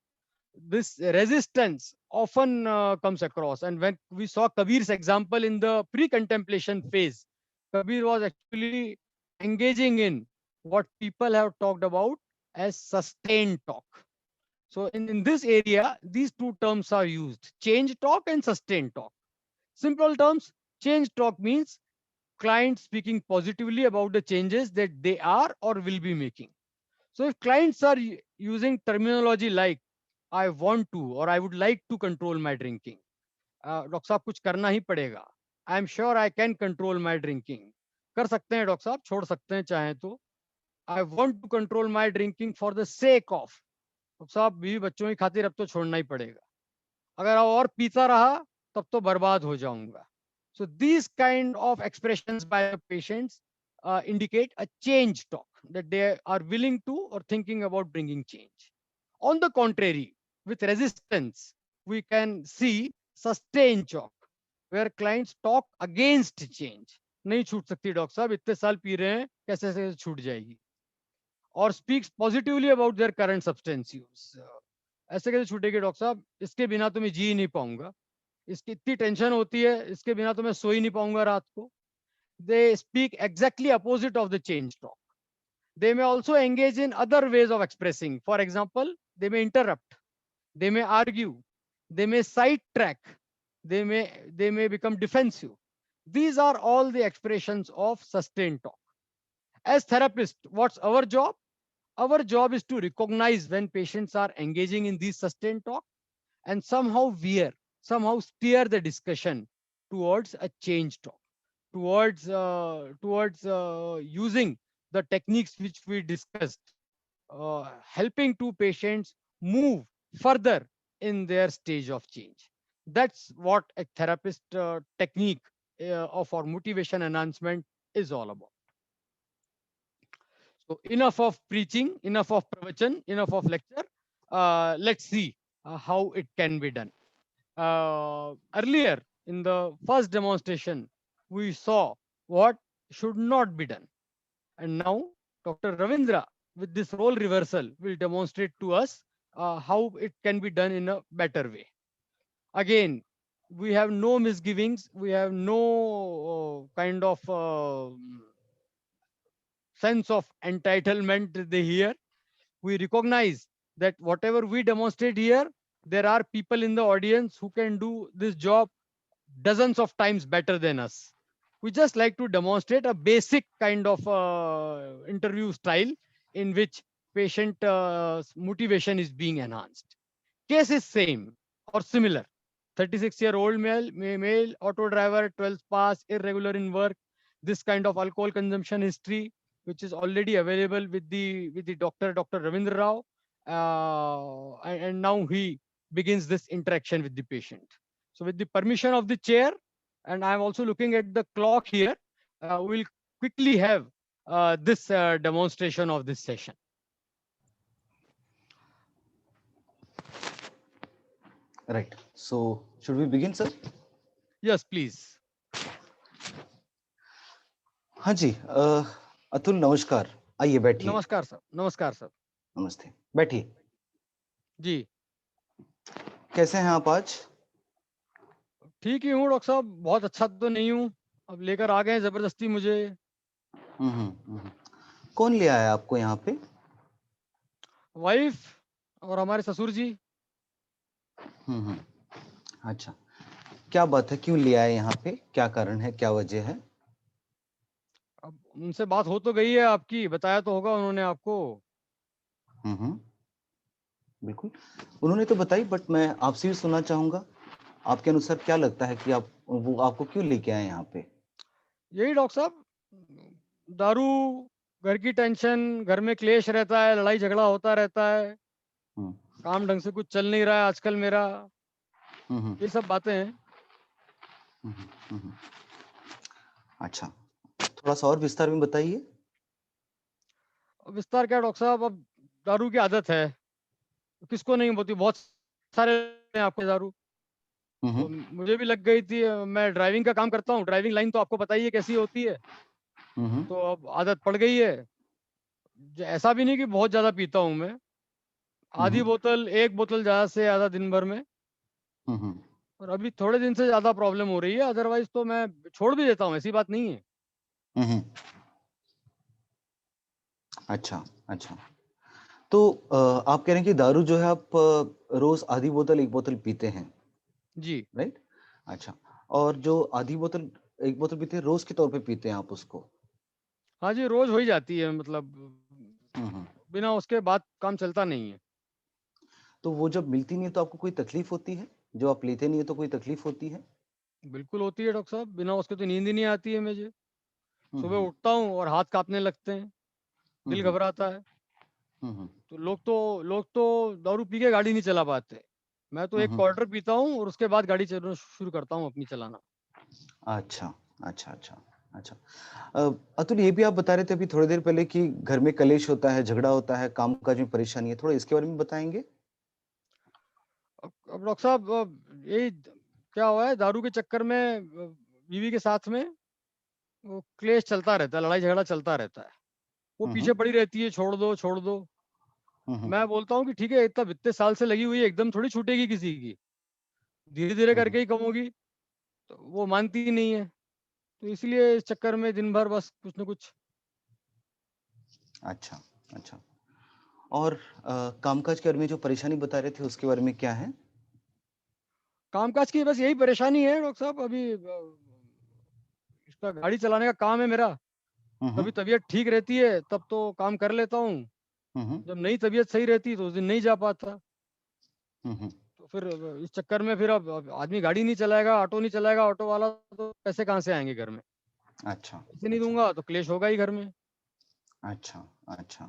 This resistance often comes across, and when we saw Kabir's example in the pre-contemplation phase, Kabir was actually engaging in what people have talked about as sustained talk. So in this area, these two terms are used: change talk and sustained talk. Simple terms: change talk means clients speaking positively about the changes that they are or will be making. So if clients are using terminology like I want to or I would like to control my drinking, doctor साहब कुछ करना ही पड़ेगा. I am sure I can control my drinking. कर सकते हैं doctor साहब, छोड़ सकते हैं चाहे तो. I want to control my drinking for the sake of. Doctor साहब बीवी बच्चों की खातिर अब तो छोड़ना ही पड़ेगा. अगर और पीता रहा तब तो बर्बाद हो जाऊंगा. So these kind of expressions by the patients indicate a change talk, that they are willing to or thinking about bringing change. On the contrary, with resistance, we can see sustained talk, where clients talk against change. नहीं छूट सकती doctor साहब, इतने साल P रहे हैं, कैसे कैसे छूट जाएगी. Or speaks positively about their current substance use. ऐसे कैसे छूटेगी डॉक्टर साहब, इसके बिना तो मैं जी ही नहीं पाऊंगा. इसकी इतनी टेंशन होती है, इसके बिना तो मैं सो ही नहीं पाऊंगा रात को. They speak exactly opposite of the change talk. They may also engage in other ways of expressing. For example, they may interrupt, they may argue, they may sidetrack, they may become defensive. These are all the expressions of sustained talk. As therapists, what's our job? Our job is to recognize when patients are engaging in these sustained talk and somehow steer the discussion towards a change talk, towards using the techniques which we discussed, helping to patients move further in their stage of change. That's what a therapist technique of our motivation enhancement is all about. So enough of preaching, enough of pravachan, enough of lecture. Let's see how it can be done. Earlier in the first demonstration, we saw what should not be done. And now Dr. Ravindra, with this role reversal, will demonstrate to us how it can be done in a better way. Again, we have no misgivings. We have no kind of sense of entitlement they hear. We recognize that whatever we demonstrate here, there are people in the audience who can do this job dozens of times better than us. We just like to demonstrate a basic kind of interview style in which patient motivation is being enhanced. Case is same or similar. 36-year-old male, auto driver, 12th pass, irregular in work, this kind of alcohol consumption history, which is already available with the doctor, Dr. Ravindra Rao, and now he begins this interaction with the patient. So with the permission of the chair, and I'm also looking at the clock here, we'll quickly have this demonstration of this session. Right. So should we begin, sir? Yes, please. हाँ जी, अतुल नमस्कार, आइए बैठिए। नमस्कार sir. नमस्कार sir. नमस्ते, बैठिए। जी। कैसे हैं आप आज? ठीक ही हूँ डॉक्टर साहब, बहुत अच्छा तो नहीं हूँ, अब लेकर आ गए जबरदस्ती मुझे। कौन ले आया आपको यहाँ पे? वाइफ और हमारे ससुर जी। अच्छा, क्या बात है, क्यों ले आए यहाँ पे, क्या कारण है, क्या वजह है? अब उनसे बात हो तो गई है आपकी, बताया तो होगा उन्होंने आपको। बिल्कुल, उन्होंने तो बताई, बट मैं आपसे भी सुनना चाहूंगा, आपके अनुसार क्या लगता है कि वो आपको क्यों लेके आए यहाँ पे? यही डॉक्टर साहब, दारू, घर की टेंशन, घर में क्लेश रहता है, लड़ाई झगड़ा होता रहता है, काम ढंग से कुछ चल नहीं रहा है आजकल मेरा, ये सब बातें हैं। अच्छा, थोड़ा सा और विस्तार में बताइए। विस्तार क्या डॉक्टर साहब, अब दारू की आदत है, किसको नहीं होती, बहुत सारे हैं आपके दारू। तो मुझे भी लग गई थी, मैं ड्राइविंग का काम करता हूँ, ड्राइविंग लाइन तो आपको पता ही है कैसी होती है। तो अब आदत पड़ गई है, ऐसा भी नहीं कि बहुत ज्यादा पीता हूँ मैं, आधी बोतल, एक बोतल ज्यादा से ज्यादा दिन भर में। और अभी थोड़े दिन से ज्यादा प्रॉब्लम हो रही है, अदरवाइज तो मैं छोड़ भी देता हूँ, ऐसी बात नहीं है। अच्छा अच्छा, तो आप कह रहे हैं कि दारू जो है आप रोज आधी बोतल, एक बोतल पीते हैं जी, राइट? अच्छा, और जो आधी बोतल, एक बोतल पीते हैं, रोज के तौर पे पीते हैं आप उसको? हाँ जी, रोज हो ही जाती है, मतलब बिना उसके बाद काम चलता नहीं है। तो वो जब मिलती नहीं है तो आपको कोई तकलीफ होती है? जो आप लेते नहीं है तो कोई तकलीफ होती है? बिल्कुल होती है डॉक्टर साहब, बिना उसके तो नींद ही नहीं आती है मुझे। सुबह उठता हूँ और हाथ कांपने लगते हैं, दिल घबराता है। तो लोग तो दारू पी के गाड़ी नहीं चला पाते, मैं तो एक क्वार्टर पीता हूँ और उसके बाद गाड़ी चलाना शुरू करता हूँ अपनी चलाना। अच्छा अच्छा अच्छा अच्छा, अतुल ये भी आप बता रहे थे अभी थोड़ी देर पहले कि घर में कलेश होता है, झगड़ा होता है, कामकाज में परेशानी है, थोड़ा इसके बारे में बताएंगे? अब डॉक्टर साहब, यही क्या हुआ है, दारू के चक्कर में बीवी के साथ में वो क्लेश चलता रहता है, लड़ाई झगड़ा चलता रहता है। वो पीछे पड़ी रहती है, छोड़ दो छोड़ दो। मैं बोलता हूँ कि ठीक है, इतने साल से लगी हुई है, एकदम थोड़ी छूटेगी किसी की, धीरे धीरे करके ही कम होगी। तो वो मानती ही नहीं है, तो इसलिए इस चक्कर में दिन भर बस कुछ न कुछ। अच्छा अच्छा, और कामकाज के बारे में जो परेशानी बता रहे थे उसके बारे में क्या है? कामकाज की बस यही परेशानी है डॉक्टर साहब, अभी इसका गाड़ी चलाने का काम है मेरा। कभी तबीयत ठीक रहती है तब तो काम कर लेता हूँ, जब नई तबीयत सही रहती है तो उस दिन नहीं जा पाता। तो फिर इस चक्कर में फिर अब आदमी गाड़ी नहीं चलाएगा, ऑटो नहीं चलाएगा, ऑटो वाला तो पैसे कहाँ से आएंगे घर में? अच्छा, पैसे नहीं अच्छा, दूंगा तो क्लेश होगा ही घर में। अच्छा, अच्छा।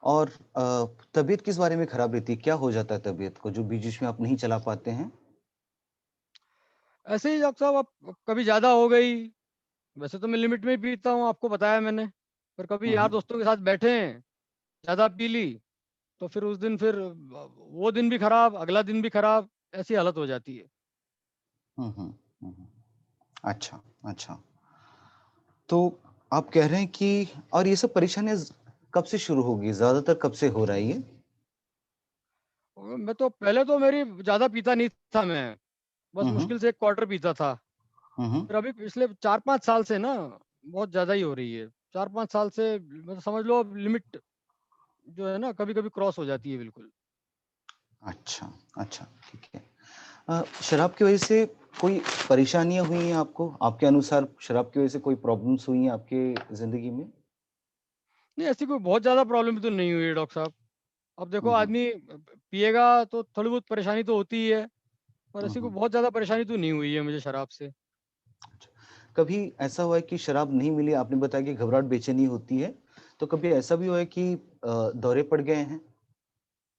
और तबीयत किस बारे में खराब रहती है? क्या हो जाता है तबीयत को जो बीच-बीच में आप नहीं चला पाते हैं? ऐसे ही डॉक्टर साहब, अब कभी ज्यादा हो गई। वैसे तो मैं लिमिट में ही पीता हूँ, आपको बताया मैंने। पर कभी यार हम्म, दोस्तों के साथ बैठे हैं, ज्यादा पी ली, तो फिर उस दिन फिर वो दिन भी खराब, अगला दिन भी खराब, ऐसी हालत हो जाती है। हम्म, हम्म, हम्म, अच्छा, अच्छा। तो आप कह रहे हैं कि और ये सब परेशानियां कब से शुरू होगी? ज्यादातर कब से हो रहा है ये? और मैं तो पहले तो मेरी ज्यादा पीता नहीं था मैं, बस हम्म, मुश्किल से 1 क्वार्टर पीता था। हम्म, फिर अभी पिछले 4-5 साल से ना बहुत ज्यादा ही हो रही है। 4-5 साल से मतलब समझ लो अब लिमिट जो है ना कभी-कभी क्रॉस हो जाती है बिल्कुल। अच्छा, अच्छा, ठीक है। शराब की वजह से कोई परेशानियां हुई हैं आपको? आपके अनुसार शराब की वजह से कोई प्रॉब्लम्स हुई हैं आपके जिंदगी में? नहीं, ऐसी कोई बहुत ज्यादा प्रॉब्लम तो नहीं हुई है डॉक्टर साहब। अब देखो हम्म, आदमी पिएगा तो थोड़ी बहुत परेशानी तो होती ही है, पर ऐसी कोई हम्म। बहुत ज्यादा परेशानी तो नहीं हुई है मुझे शराब से। कभी ऐसा हुआ है कि शराब नहीं मिली, आपने बताया कि घबराहट बेचैनी होती है, तो कभी ऐसा भी हुआ है कि दौरे पड़ गए हैं,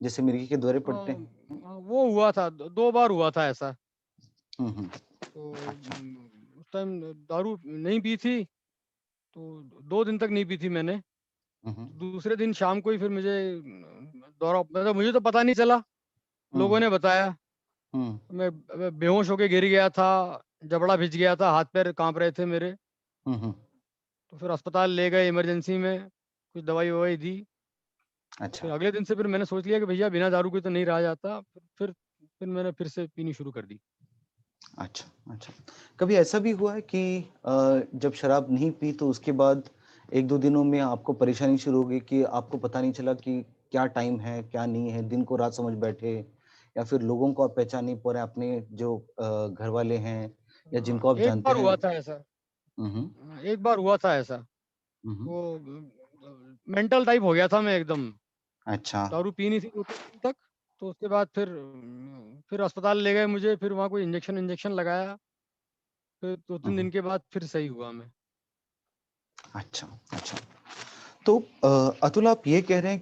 जैसे मिर्गी के दौरे पड़ते हैं? वो हुआ था, 2 बार हुआ था ऐसा। हम्म, तो अच्छा। उस टाइम दारू नहीं पी थी, तो 2 दिन तक नहीं पी थी मैंने। हम्म, दूसरे दिन शाम को ही फिर मुझे दौरा, मतलब मुझे तो पता नहीं चला, लोगों हम्म, ने बताया। हम्म, मैं बेहोश होके गिर गया था, जबड़ा भिज गया था, हाथ पैर कांप रहे थे मेरे। हम्म, तो फिर अस्पताल ले गए इमरजेंसी में, कुछ दवाई ववाई दी। अच्छा, फिर अगले दिन से फिर मैंने सोच लिया कि भैया बिना दारू के तो नहीं रहा जाता। फिर मैंने फिर से पीनी शुरू कर दी। अच्छा, अच्छा। कभी ऐसा भी हुआ है कि जब शराब नहीं पी तो उसके बाद 1-2 दिनों में आपको परेशानी शुरू हो गई कि आपको पता नहीं चला कि क्या टाइम है, क्या नहीं है, दिन को रात समझ बैठे या फिर लोगों को आप पहचान नहीं पा रहे, अपने जो घर वाले हैं या जिनको आप एक जानते बार हैं? हुआ था ऐसा। हुँ, हुँ, एक बार हुआ था ऐसा। हुँ, हुँ। वो मेंटल टाइप हो गया था मैं एकदम। अच्छा। दारू पी नहीं थी 2-3 दिन तक। तो उसके बाद फिर अस्पताल ले गए मुझे, फिर वहाँ कोई इंजेक्शन इंजेक्शन लगाया। फिर हुँ, 2-3 हुँ। दिन के बाद फिर सही हुआ मैं। अच्छा, अच्छा। तो अतुल, आप ये कह रहे हैं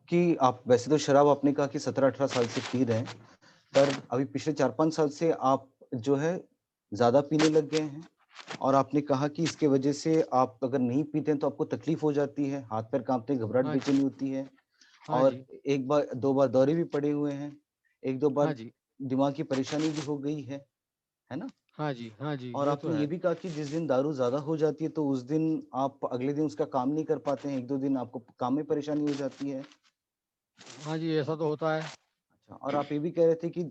कि आप वैसे तो शराब आपने कहा कि 17-18 साल से पी रहे हैं, पर अभी पिछले 4-5 साल से आप जो है ज़्यादा पीने लग गए हैं और आपने कहा कि इसके वजह से आप अगर नहीं पीते हैं तो आपको तकलीफ हो जाती है, हाथ-पैर काँपते हैं, घबराहट हाँ जी, बेचैनी होती है हाँ और जी, 1 बार 2 बार दौरे भी पड़े हुए हैं, 1-2 हाँ बार जी, दिमाग की परेशानी भी हो गई है ना? हाँ जी, हाँ जी, और ये तो आपने ये है। भी कहा कि जिस दिन दारू ज़्यादा हो जाती है तो उस दिन आप अगले दिन उसका काम नहीं कर पाते हैं, 1-2 दिन आपको काम में परेशानी हो जाती है। हाँ जी, ऐसा तो होता है। अच्छा, और आप ये भी कह रहे थे कि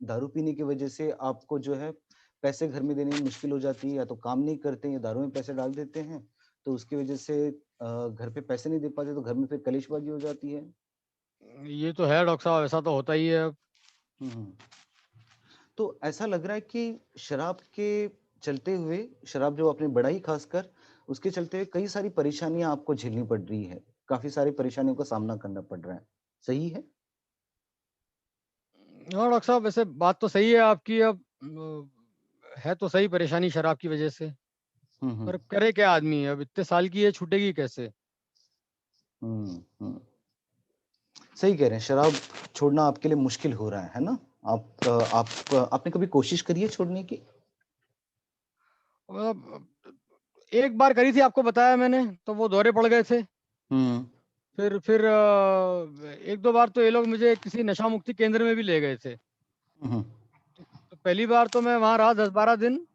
दारू पीने की वजह से आपको जो है पैसे घर में देने में मुश्किल हो जाती है, या तो काम नहीं करते या दारू में पैसे डाल देते हैं, तो उसकी वजह से घर पे पैसे नहीं दे पाते तो घर में फिर कलेशबाजी हो जाती है। ये तो है डॉक्टर साहब, ऐसा तो होता ही है अब। हुँ, हुँ। तो ऐसा लग रहा है कि शराब के चलते हुए, शराब जो आपने बढ़ाई खासकर, उसके चलते हुए कई सारी परेशानियाँ आपको झेलनी पड़ रही है। काफ़ी सारी परेशानियों का सामना करना पड़ रहा है। सही है? हाँ, डॉक्टर साहब वैसे बात तो सही है आपकी। अब है तो सही परेशानी शराब की वजह से, हुँ, हुँ। पर करे क्या आदमी? अब इतने साल की है, छूटेगी कैसे? हुँ, हुँ। सही कह रहे हैं, शराब छोड़ना आपके लिए मुश्किल हो रहा है ना? आपने कभी कोशिश करी है छोड़ने की? मतलब एक बार करी थी, आपको बताया मैंने, तो वो दौरे पड़ गए थे। हुँ, फिर 1-2 बार तो ये लोग मुझे किसी नशा मुक्ति केंद्र में भी ले गए थे। हुँ, हुँ, तो पहली बार तो मैं वहाँ रहा 10-12 दिन,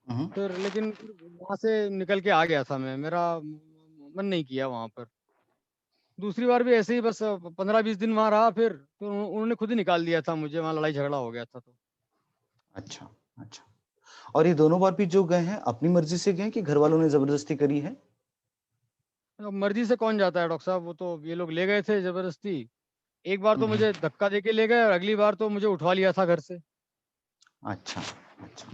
हुँ, हुँ। फिर लेकिन फिर वहाँ से निकल के आ गया था मैं, मेरा मन नहीं किया वहाँ पर। दूसरी बार भी ऐसे ही बस 15-20 दिन वहाँ रहा, फिर उन्होंने खुद ही निकाल दिया था मुझे, वहाँ लड़ाई झगड़ा हो गया था तो। अच्छा, अच्छा। और ये दोनों बार भी जो गए हैं, अपनी मर्ज़ी से गए हैं कि घरवालों ने ज़बरदस्ती करी है? अब मर्ज़ी से कौन जाता है डॉक्टर साहब, वो तो ये लोग ले गए थे ज़बरदस्ती। एक बार हुँ, तो हुँ। मुझे धक्का देके ले गए और अगली बार तो मुझे उठवा लिया था घर से। अच्छा, अच्छा।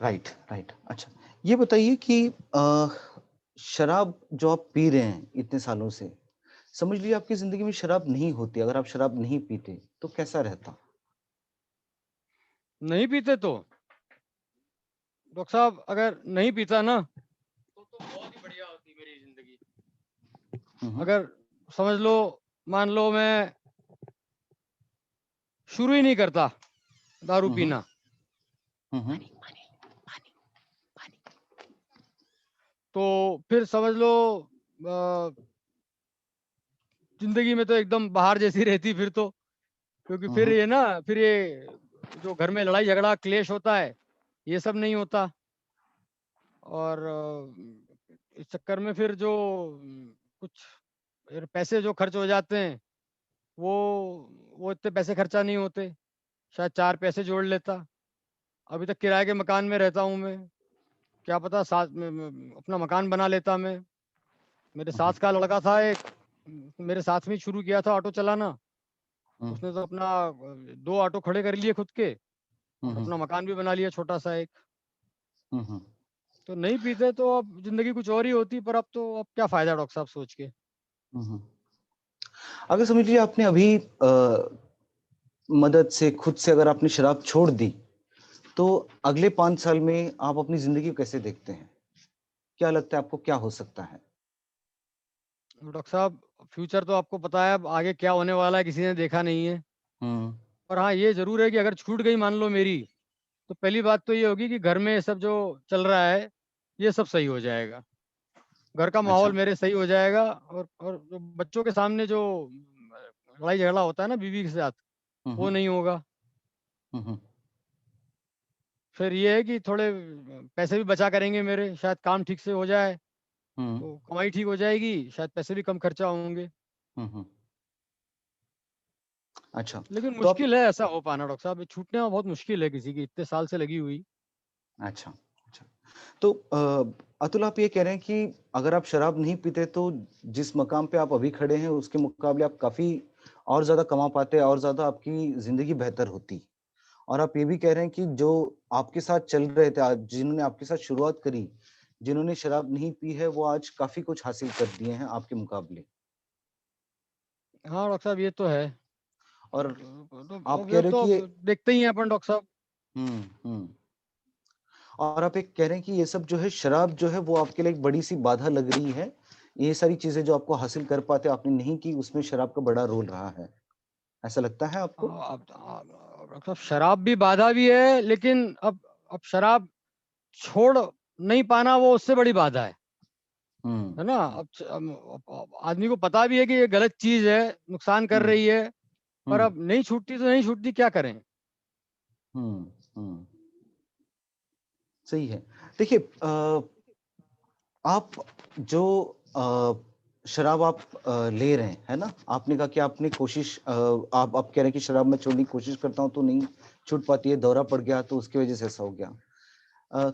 Right, right. अच्छा, ये बताइए कि शराब जो आप पी रहे हैं इतने सालों से, समझ लीजिए आपकी जिंदगी में शराब नहीं होती, अगर आप शराब नहीं पीते तो कैसा रहता? नहीं पीते तो डॉक्टर साहब, अगर नहीं पीता ना तो बहुत ही बढ़िया होती मेरी जिंदगी। अगर समझ लो, मान लो मैं शुरू ही नहीं करता दारू पीना, तो फिर समझ लो जिंदगी में तो एकदम बाहर जैसी रहती फिर तो। क्योंकि फिर ये ना, फिर ये जो घर में लड़ाई झगड़ा क्लेश होता है, ये सब नहीं होता। और इस चक्कर में फिर जो कुछ फिर पैसे जो खर्च हो जाते हैं, वो इतने पैसे खर्चा नहीं होते। शायद 4 पैसे जोड़ लेता। अभी तक किराए के मकान में रहता हूँ मैं, क्या पता साथ में अपना मकान बना लेता मैं। मेरे साथ का लड़का था एक, मेरे साथ में ही शुरू किया था ऑटो चलाना। उसने तो अपना 2 ऑटो खड़े कर लिए खुद के, और अपना मकान भी बना लिया छोटा सा एक। तो नहीं पीते तो अब जिंदगी कुछ और ही होती, पर अब क्या फायदा डॉक्टर साहब सोच के। अगर समझ लीजिए आपने अभी मदद से, खुद से अगर आपने शराब छोड़ दी, तो अगले 5 साल में आप अपनी जिंदगी को कैसे देखते हैं? क्या लगता है आपको क्या हो सकता है? डॉक्टर साहब, फ्यूचर तो आपको पता है अब आगे क्या होने वाला है, किसी ने देखा नहीं है। पर हाँ, ये जरूर है कि अगर छूट गई मान लो मेरी, तो पहली बात तो ये होगी कि घर में सब जो चल रहा है ये सब सही हो जाएगा। घर का माहौल मेरे सही हो जाएगा, और जो बच्चों के सामने जो लड़ाई झगड़ा होता है ना बीवी के साथ, वो नहीं होगा। फिर ये है कि थोड़े पैसे भी बचा करेंगे मेरे, शायद काम ठीक से हो जाए तो कमाई ठीक हो जाएगी, शायद पैसे भी कम खर्चा होंगे। अच्छा, लेकिन तो आप मुश्किल है ऐसा हो पाना डॉक्टर साहब, ये छूटने में बहुत मुश्किल है किसी की इतने साल से लगी हुई। अच्छा, अच्छा। तो अतुल, आप ये कह रहे हैं कि अगर आप शराब नहीं पीते तो जिस मकाम पे आप अभी खड़े हैं उसके मुकाबले आप काफी और ज्यादा कमा पाते, और ज्यादा आपकी जिंदगी बेहतर होती। और आप ये भी कह रहे हैं कि जो आपके साथ चल रहे थे, आज जिन्होंने आपके साथ शुरुआत करी, जिन्होंने शराब नहीं पी है, वो आज काफी कुछ हासिल कर दिए हैं आपके मुकाबले। हाँ डॉक्टर साहब, ये तो है। और तो आप अब कह ये रहे हो तो कि ये देखते ही हैं अपन डॉक्टर साहब। हम्म और आप एक कह रहे हैं कि ये सब जो है, शराब जो है वो आपके लिए एक बड़ी सी बाधा लग रही है। ये सारी चीजें जो आपको हासिल कर पाते आपने नहीं की, उसमें शराब का बड़ा रोल रहा है, ऐसा लगता है आपको? डॉक्टर साहब, शराब भी बाधा भी है, लेकिन अब शराब छोड़ नहीं पाना वो उससे बड़ी बाधा है ना। अब आदमी को पता भी है कि ये गलत चीज है, नुकसान कर रही है, पर अब नहीं छूटती तो नहीं छूटती, क्या करें। सही है। देखिए, आप जो शराब आप ले रहे हैं, है ना, आपने कहा कि आपने कोशिश, आप कह रहे हैं कि शराब मैं छोड़ने की कोशिश करता हूं तो नहीं छूट पाती है, दौरा पड़ गया तो उसकी वजह से ऐसा हो गया।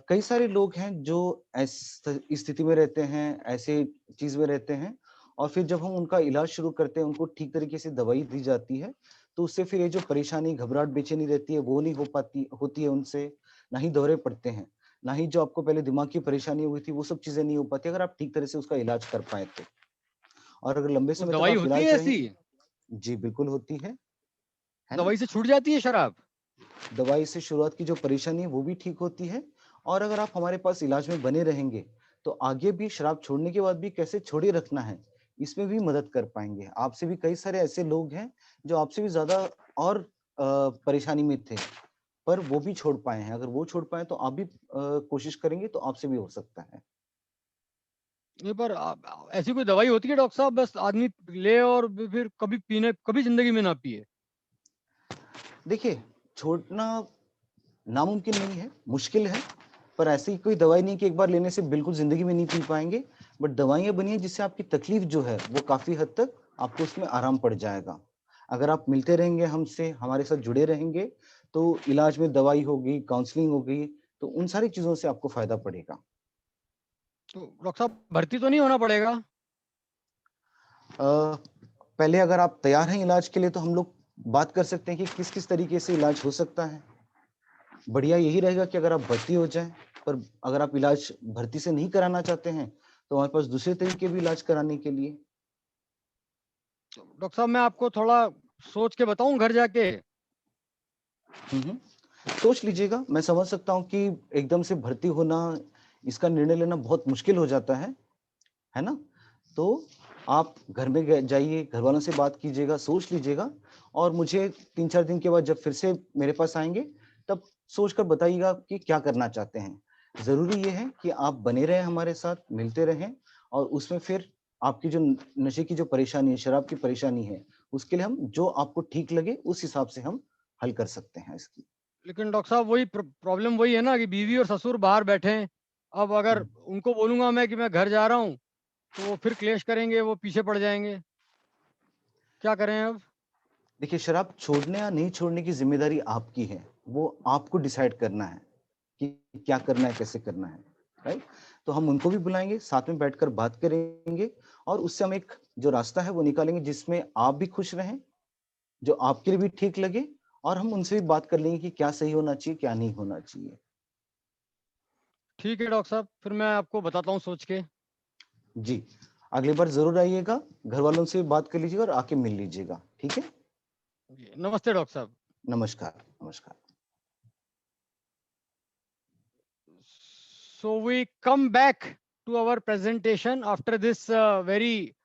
कई सारे लोग हैं जो इस स्थिति में रहते हैं, ऐसे चीज में रहते हैं, और फिर जब हम उनका इलाज शुरू करते हैं, उनको ठीक तरीके से दवाई दी जाती है, तो उससे फिर ये जो परेशानी, घबराहट, बेचैनी रहती है, वो नहीं होती है उनसे, ना ही दौरे पड़ते हैं, ना ही जो आपको पहले दिमाग की परेशानी हुई थी वो सब चीजें नहीं हो पाती, अगर आप ठीक तरह से उसका इलाज कर पाए तो। और अगर लंबे वो समय तक दवाई आप होती है इलाज ऐसी? रहेंगे, जी बिल्कुल होती है ना। दवाई से छूट जाती है शराब? दवाई से शुरुआत की जो परेशानी है वो भी ठीक होती है, और अगर आप हमारे पास इलाज में बने रहेंगे तो आगे भी शराब छोड़ने के बाद भी कैसे छोड़े रखना है, इसमें भी मदद कर पाएंगे। आपसे भी कई सारे ऐसे लोग हैं जो आपसे भी ज्यादा और परेशानी में थे, पर वो भी छोड़ पाए हैं। अगर वो छोड़ पाए तो आप भी कोशिश करेंगे तो आपसे भी हो सकता है। ये पर ऐसी कोई दवाई होती है डॉक्टर साहब, बस आदमी ले और फिर कभी जिंदगी में ना पिए? देखिए, छोड़ना नामुमकिन नहीं है, मुश्किल है, पर ऐसी कोई दवाई नहीं कि एक बार लेने से बिल्कुल जिंदगी में नहीं पी पाएंगे। बट दवाइयां बनी है जिससे आपकी तकलीफ जो है वो काफी हद तक आपको उसमें आराम पड़ जाएगा। अगर आप मिलते रहेंगे हमसे, हमारे साथ जुड़े रहेंगे, तो इलाज में दवाई होगी, काउंसलिंग होगी, तो उन सारी चीजों से आपको फायदा पड़ेगा। तो डॉक्टर साहब, भर्ती तो नहीं होना पड़ेगा? पहले अगर आप तैयार हैं इलाज के लिए तो हम लोग बात कर सकते हैं कि किस किस तरीके से इलाज हो सकता है। बढ़िया यही रहेगा कि अगर आप भर्ती हो जाएं, पर अगर आप इलाज भर्ती से नहीं कराना चाहते हैं तो हमारे पास दूसरे तरीके भी इलाज कराने के लिए। डॉक्टर साहब मैं आपको थोड़ा सोच के बताऊं घर जाके। सोच लीजिएगा, मैं समझ सकता हूँ कि एकदम से भर्ती होना, इसका निर्णय लेना बहुत मुश्किल हो जाता है ना? तो आप घर में जाइए, घर वालों से बात कीजिएगा, सोच लीजिएगा और मुझे 3-4 दिन के बाद जब फिर से मेरे पास आएंगे, तब सोचकर बताइएगा कि क्या करना चाहते हैं। जरूरी ये है कि आप बने रहें हमारे साथ, मिलते रहें और उसमें फिर आपकी जो नशे की जो परेशानी है, शराब की परेशानी है, उसके लिए हम जो आपको ठीक लगे उस हिसाब से हम हल कर सकते हैं इसकी। लेकिन डॉक्टर साहब वही प्रॉब्लम वही है ना कि बीवी और ससुर बाहर बैठे हैं। अब अगर उनको बोलूंगा मैं कि मैं घर जा रहा हूँ तो वो फिर क्लेश करेंगे, वो पीछे पड़ जाएंगे। क्या करें अब? देखिए, शराब छोड़ने या नहीं छोड़ने की जिम्मेदारी आपकी है, वो आपको डिसाइड करना है कि क्या करना है, कैसे करना है, राइट? तो हम उनको भी बुलाएंगे, साथ में बैठकर बात करेंगे और उससे हम एक जो रास्ता है वो निकालेंगे जिसमें आप भी खुश रहें, जो आपके लिए भी ठीक लगे और हम उनसे भी बात कर लेंगे कि क्या सही होना चाहिए, क्या नहीं होना चाहिए। ठीक है डॉक्टर साहब, फिर मैं आपको बताता हूँ सोच के। जी, अगली बार जरूर आइएगा, घर वालों से बात कर लीजिएगा और आके मिल लीजिएगा, ठीक है? नमस्ते डॉक्टर साहब। नमस्कार, नमस्कार। So we come back to our presentation after this very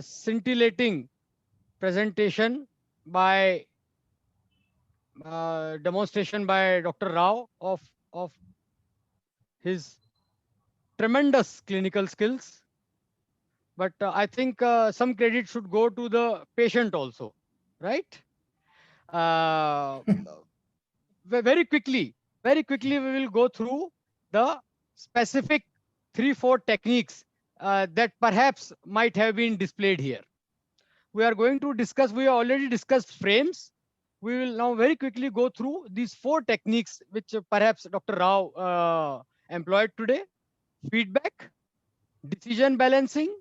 scintillating presentation by demonstration by Dr. Rao of his tremendous clinical skills. But I think some credit should go to the patient also, right? Uh, very quickly, we will go through the specific 3-4 techniques that perhaps might have been displayed here. We are going to discuss, we already discussed frames. We will now very quickly go through these 4 techniques which perhaps Dr. Rao employed today: feedback, decision balancing,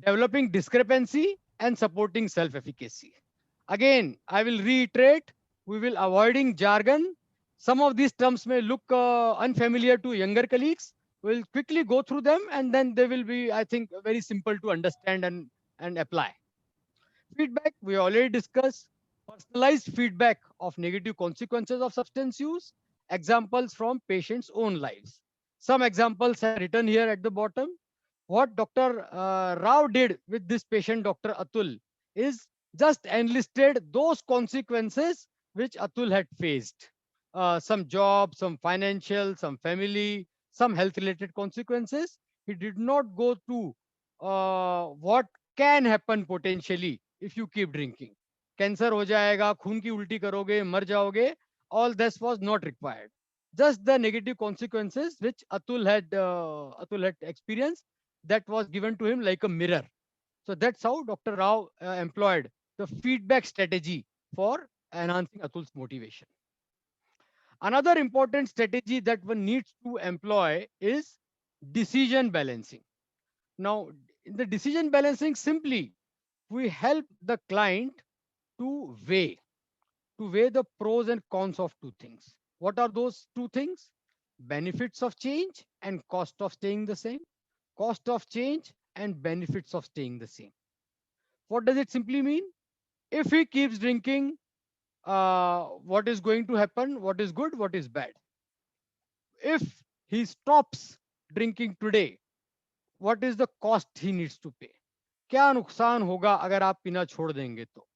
developing discrepancy, and supporting self-efficacy. Again, I will reiterate, we will avoiding jargon. Some of these terms may look unfamiliar to younger colleagues. We'll quickly go through them and then they will be, I think, very simple to understand and apply. Feedback, we already discussed. Personalized feedback of negative consequences of substance use. Examples from patients' own lives. Some examples are written here at the bottom. What Dr. Rao did with this patient, Dr. Atul, is just enlisted those consequences which Atul had faced. Some job, some financial, some family, some health related consequences. He did not go to what can happen potentially if you keep drinking. Cancer हो जाएगा, खून की उल्टी करोगे, मर जाओगे. All this was not required. Just the negative consequences which Atul had experienced, that was given to him like a mirror. So that's how Dr. Rao employed the feedback strategy for enhancing Atul's motivation. Another important strategy that one needs to employ is decision balancing. Now, in the decision balancing, simply we help the client to weigh the pros and cons of two things. What are those two things? Benefits of change and cost of staying the same. Cost of change and benefits of staying the same. What does it simply mean? If he keeps drinking, what is going to happen? What is good? What is bad? If he stops drinking today, what is the cost he needs to pay? क्या नुकसान होगा अगर आप पीना छोड़ देंगे तो?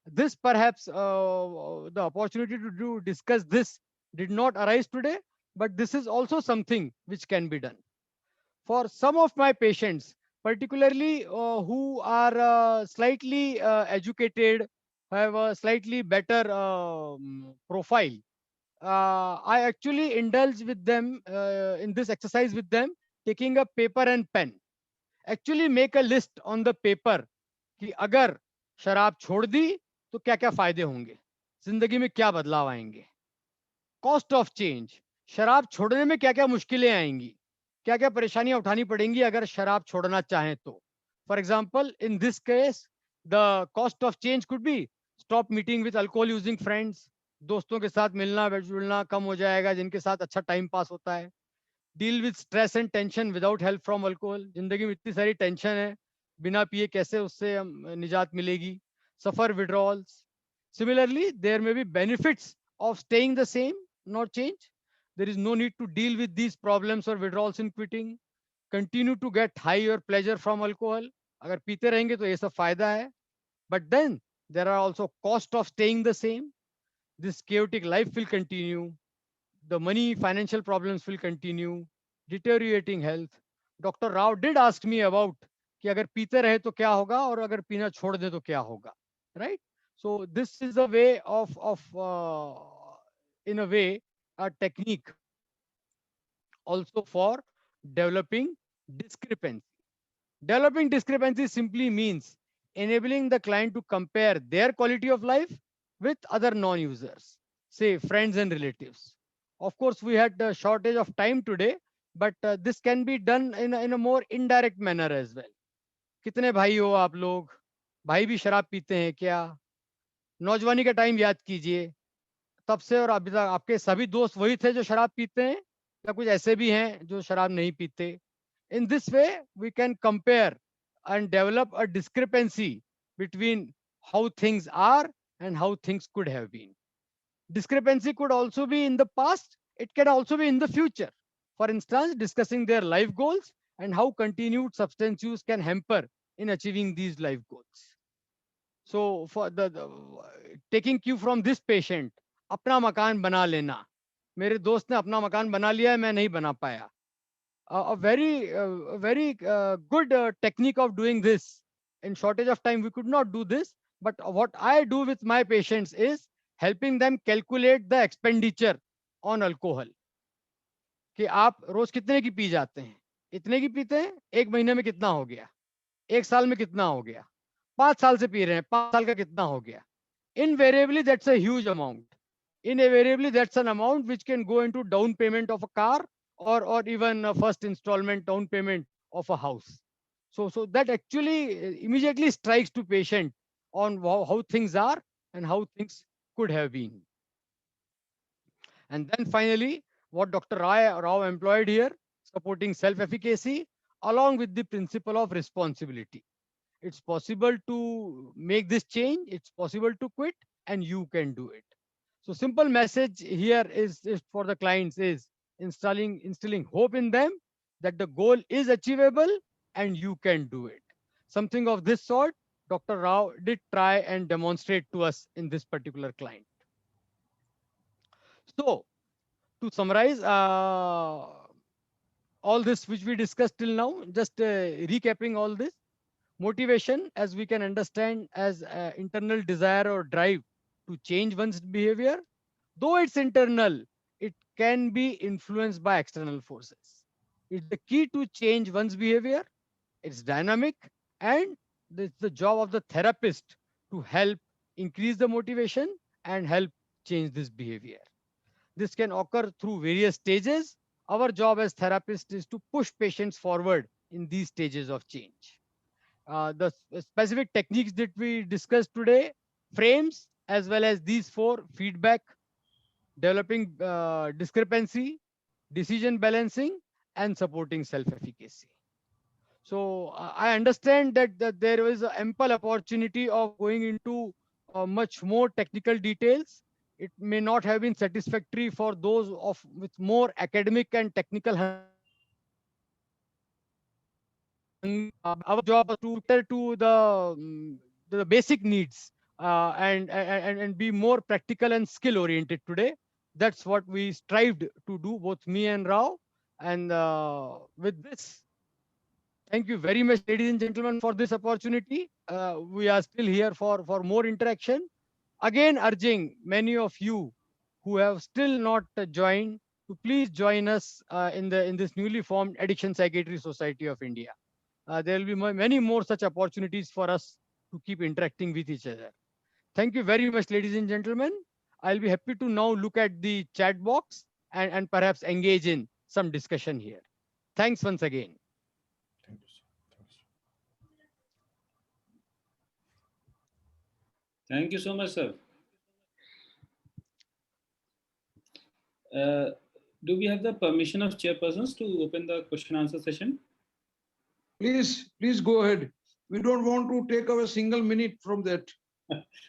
This perhaps the opportunity to discuss this did not arise today, but this is also something which can be done. For some of my patients, particularly who are slightly educated, have a slightly better profile, I actually indulge with them in this exercise with them, taking a paper and pen. Actually make a list on the paper कि अगर शराब छोड़ दी तो क्या क्या फायदे होंगे, जिंदगी में क्या बदलाव आएंगे. कॉस्ट ऑफ चेंज, शराब छोड़ने में क्या क्या मुश्किलें आएंगी, क्या क्या परेशानियां उठानी पड़ेंगी अगर शराब छोड़ना चाहें तो. For example, in this case the cost of change could be stop meeting with alcohol using friends. दोस्तों के साथ मिलना जुलना कम हो जाएगा जिनके साथ अच्छा टाइम पास होता है. Deal with stress and tension without help from alcohol. जिंदगी में इतनी सारी टेंशन है, बिना पिए कैसे उससे निजात मिलेगी, suffer withdrawals. Similarly, there may be benefits of staying the same, not change. There is no need to deal with these problems or withdrawals in quitting. Continue to get high or pleasure from alcohol. अगर पीते रहेंगे तो ये सब फायदा है. But then there are also cost of staying the same. This chaotic life will continue. The money, financial problems will continue. Deteriorating health. Dr. Rao did ask me about कि अगर पीते रहे तो क्या होगा और अगर पीना छोड़ दे तो क्या होगा, right? So this is a way of in a way a technique also for developing discrepancy. Developing discrepancy simply means enabling the client to compare their quality of life with other non-users, say friends and relatives. Of course, we had a shortage of time today, but this can be done in a more indirect manner as well. कितने भाई हो आप लोग? भाई भी शराब पीते हैं क्या? नौजवानी का टाइम याद कीजिए, तब से और अभी तक आपके सभी दोस्त वही थे जो शराब पीते हैं या कुछ ऐसे भी हैं जो शराब नहीं पीते? In this way, we can compare and develop a discrepancy between how things are and how things could have been. Discrepancy could also be in the past, it can also be in the future. For instance, discussing their life goals and how continued substance use can hamper in achieving these life goals. So, for the taking cue from this patient, अपना मकान बना लेना. मेरे दोस्त ने अपना मकान बना लिया है, मैं नहीं बना पाया. A very good technique of doing this. In shortage of time, we could not do this. But what I do with my patients is helping them calculate the expenditure on alcohol. कि आप रोज कितने की P जाते हैं? इतने की पीते हैं, एक महीने में कितना हो गया? एक साल में कितना हो गया? 5 साल से पी रहे हैं, 5 साल का कितना हो गया? Invariably, that's a huge amount. Invariably, that's an amount which can go into down payment of a car or even a first installment down payment of a house. So that actually immediately strikes to patient on how things are and how things could have been. And then finally, what Dr. Rao employed here, supporting self-efficacy along with the principle of responsibility. It's possible to make this change, it's possible to quit, and you can do it. So simple message here is for the clients is instilling hope in them that the goal is achievable and you can do it. Something of this sort, Dr. Rao did try and demonstrate to us in this particular client. So to summarize all this which we discussed till now, just recapping all this, motivation, as we can understand as internal desire or drive to change one's behavior, though it's internal, it can be influenced by external forces. It's the key to change one's behavior. It's dynamic, and it's the job of the therapist to help increase the motivation and help change this behavior. This can occur through various stages. Our job as therapists is to push patients forward in these stages of change. The specific techniques that we discussed today frames as well as these 4: feedback, developing discrepancy, decision balancing, and supporting self-efficacy. So I understand that there is an ample opportunity of going into much more technical details. It may not have been satisfactory for those with more academic and technical. Our job is to cater to the basic needs and be more practical and skill oriented today. That's what we strived to do, both me and Rao. And with this, thank you very much, ladies and gentlemen, for this opportunity. We are still here for more interaction. Again, urging many of you who have still not joined to please join us in this newly formed Addiction Psychiatry Society of India. There will be many more such opportunities for us to keep interacting with each other. Thank you very much, ladies and gentlemen. I'll be happy to now look at the chat box and perhaps engage in some discussion here. Thanks once again. Thank you, sir. Thank you so much, sir. Do we have the permission of chairpersons to open the question answer session? Please go ahead. We don't want to take away a single minute from that.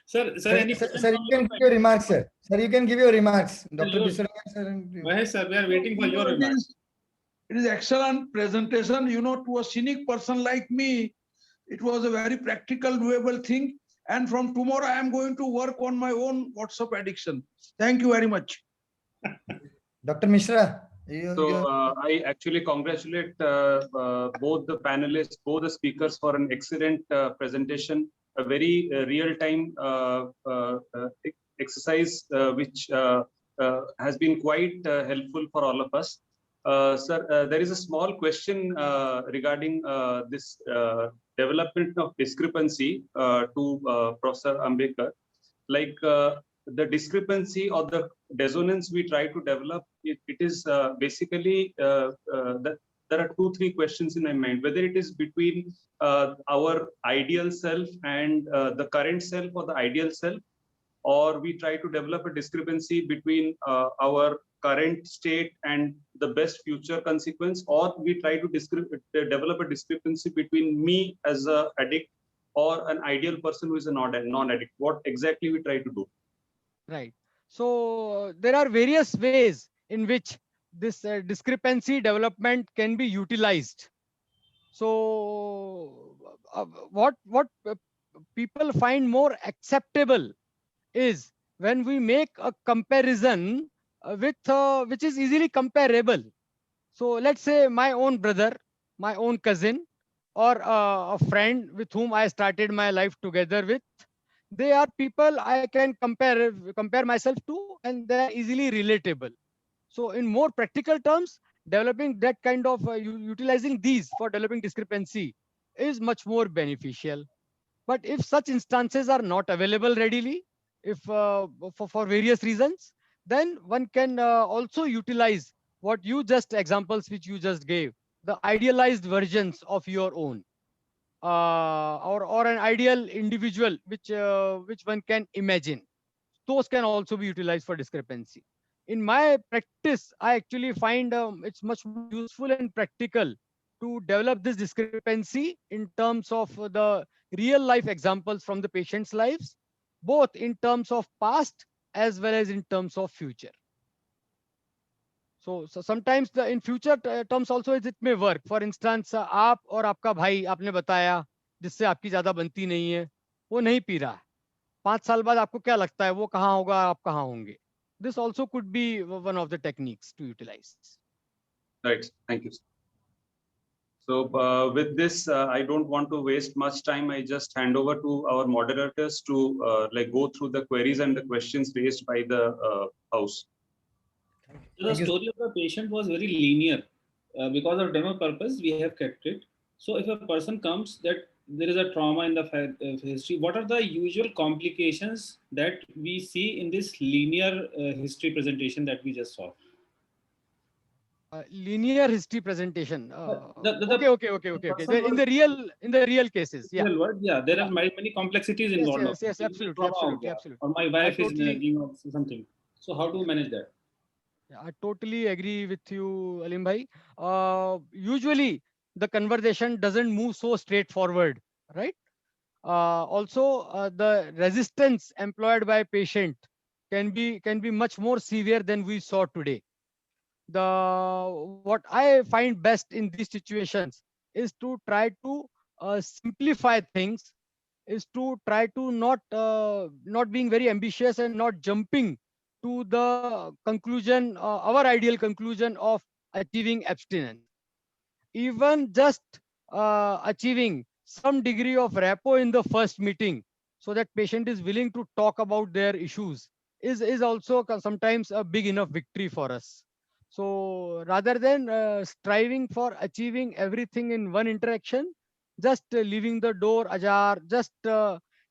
Sir, any Sir, questions sir, from you can your give your remarks, sir. Sir, you can give your remarks. Sir, Dr. your- Biswaran, sir. And you. Mahesh sir, we are waiting for your It remarks. is excellent presentation. You know, to a cynic person like me, it was a very practical, doable thing. And from tomorrow, I am going to work on my own WhatsApp addiction. Thank you very much. Dr. Mishra, So I actually congratulate both the panelists, both the speakers for an excellent presentation, a very real-time exercise which has been quite helpful for all of us. Sir, there is a small question regarding this development of discrepancy to Professor Ambekar. Like the discrepancy or the dissonance we try to develop, it is basically that there are 2-3 questions in my mind, whether it is between our ideal self and the current self or the ideal self, or we try to develop a discrepancy between our current state and the best future consequence, or we try to develop a discrepancy between me as an addict or an ideal person who is a non-addict. What exactly we try to do? Right. So there are various ways in which this discrepancy development can be utilized. So what people find more acceptable is when we make a comparison with which is easily comparable. So let's say my own brother, my own cousin, or a friend with whom I started my life together with. They are people I can compare myself to, and they are easily relatable. So in more practical terms, developing that kind of utilizing these for developing discrepancy is much more beneficial. But if such instances are not available readily, if for various reasons, then one can also utilize what you just examples which you just gave, the idealized versions of your own, or an ideal individual which one can imagine. Those can also be utilized for discrepancy. In my practice, I actually find it's much more useful and practical to develop this discrepancy in terms of the real life examples from the patient's lives, both in terms of past as well as in terms of future. So sometimes the in future terms also it may work. For instance, आप और आपका भाई आपने बताया जिससे आपकी ज्यादा बनती नहीं है, वो नहीं पी रहा है. 5 साल बाद आपको क्या लगता है वो कहाँ होगा, आप कहाँ होंगे? This also could be one of the techniques to utilize. Right. Thank you. So with this, I don't want to waste much time. I just hand over to our moderators to like go through the queries and the questions raised by the house. So the story of the patient was very linear. Because of demo purpose, we have kept it. So if a person comes that there is a trauma in the history, what are the usual complications that we see in this linear history presentation that we just saw? Linear history presentation. The Okay. In the real cases, yeah. Real world, yeah, there are many complexities involved. Yes, absolutely. Or my wife is totally, something. So how to manage that? Yeah, I totally agree with you, Alim bhai. Usually, the conversation doesn't move so straightforward, right? Also, the resistance employed by patient can be much more severe than we saw today. What I find best in these situations is to try to simplify things, is to try to not being very ambitious and not jumping to the conclusion, our ideal conclusion of achieving abstinence. Even just achieving some degree of rapport in the first meeting, so that patient is willing to talk about their issues, is also sometimes a big enough victory for us. So rather than striving for achieving everything in one interaction, just leaving the door ajar, just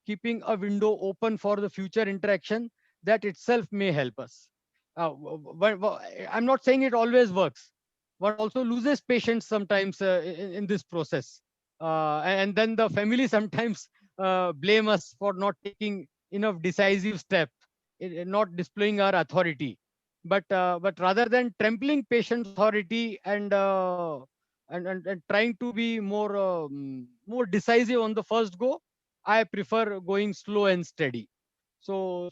keeping a window open for the future interaction, that itself may help us. I'm not saying it always works. One also loses patience sometimes in this process, and then the family sometimes blame us for not taking enough decisive step, in not displaying our authority. But rather than trampling patient authority and trying to be more more decisive on the first go, I prefer going slow and steady. So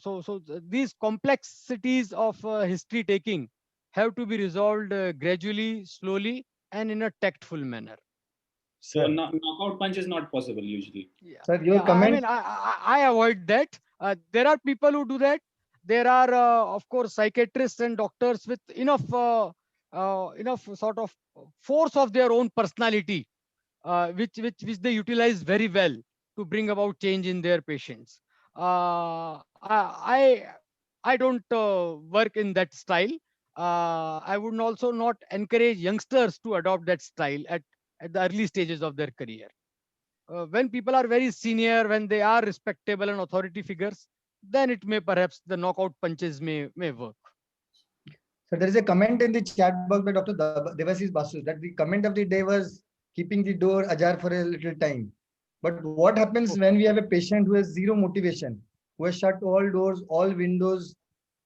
these complexities of history taking have to be resolved gradually, slowly, and in a tactful manner. So Sir, knockout punch is not possible usually. Yeah, sir, your yeah. I comment. mean, I avoid that. There are people who do that. There are, of course, psychiatrists and doctors with enough sort of force of their own personality, which they utilize very well to bring about change in their patients. I don't work in that style. I would also not encourage youngsters to adopt that style at the early stages of their career. When people are very senior, when they are respectable and authority figures, then it may perhaps the knockout punches may work. So there is a comment in the chat box by Dr. Devasis Basu that the comment of the day was keeping the door ajar for a little time. But what happens when we have a patient who has zero motivation, who has shut all doors, all windows,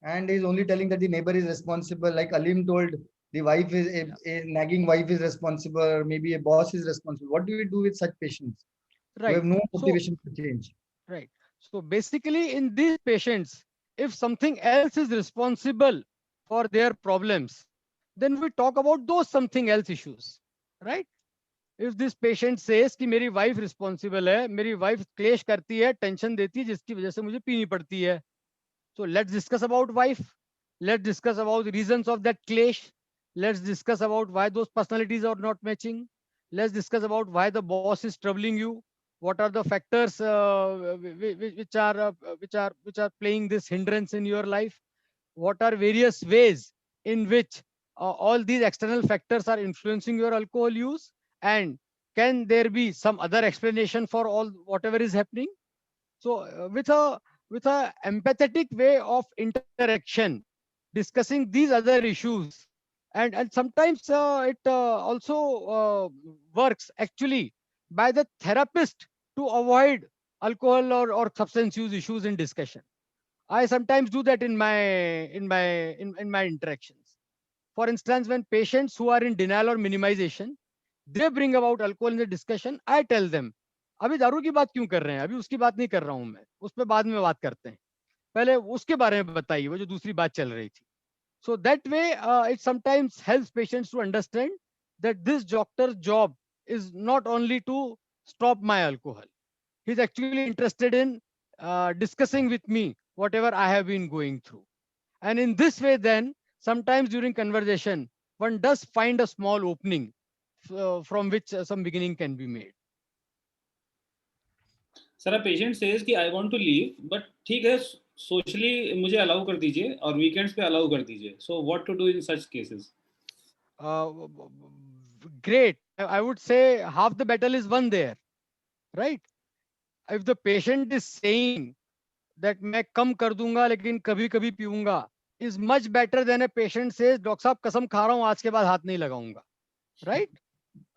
and is only telling that the neighbor is responsible, like Alim told, the wife is a nagging wife is responsible, or maybe a boss is responsible. What do we do with such patients who have Right. no So motivation to change? right. So basically, in these patients, if something else is responsible for their problems, then we talk about those something else issues, right? If this patient says कि मेरी wife responsible है, मेरी wife क्लेश करती है, tension देती है, जिसकी वजह से मुझे पीनी पड़ती है. So let's discuss about wife. Let's discuss about the reasons of that clash. Let's discuss about why those personalities are not matching. Let's discuss about why the boss is troubling you. What are the factors which are playing this hindrance in your life? What are various ways in which all these external factors are influencing your alcohol use? And can there be some other explanation for all whatever is happening? So with a empathetic way of interaction, discussing these other issues, and sometimes it also works actually by the therapist to avoid alcohol or substance use issues in discussion. I sometimes do that in my interactions. For instance, when patients who are in denial or minimization, they bring about alcohol in the discussion, I tell them, अभी दारू की बात क्यों कर रहे हैं, अभी उसकी बात नहीं कर रहा हूं मैं, उस पर बाद में बात करते हैं, पहले उसके बारे में बताइए, वो जो दूसरी बात चल रही थी. So that way, it sometimes helps patients to understand that this doctor's job is not only to stop my alcohol. He's actually interested in discussing with me whatever I have been going through. And in this way, then, sometimes during conversation, one does find a small opening from which some beginning can be made. Sir a patient says कि I want to leave but ठीक है socially मुझे allow कर दीजिए और weekends पे allow कर दीजिए so what to do in such cases Great. I would say half the battle is won there, right? If the patient is saying that मैं कम कर दूंगा लेकिन कभी कभी पीऊंगा is much better than a patient says doctor साहब कसम खा रहा हूं आज के बाद हाथ नहीं लगाऊंगा, right?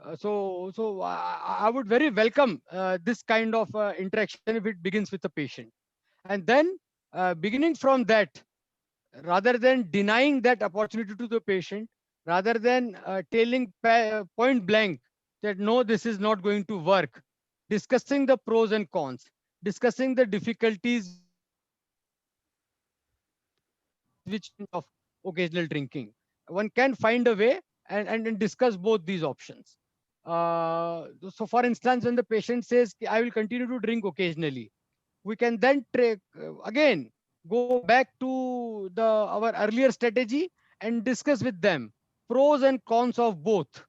I would very welcome this kind of interaction if it begins with the patient, and then beginning from that, rather than denying that opportunity to the patient, rather than telling point blank that no, this is not going to work, discussing the pros and cons, discussing the difficulties which of occasional drinking, one can find a way and discuss both these options. So for instance, when the patient says I will continue to drink occasionally, we can then again go back to our earlier strategy and discuss with them pros and cons of both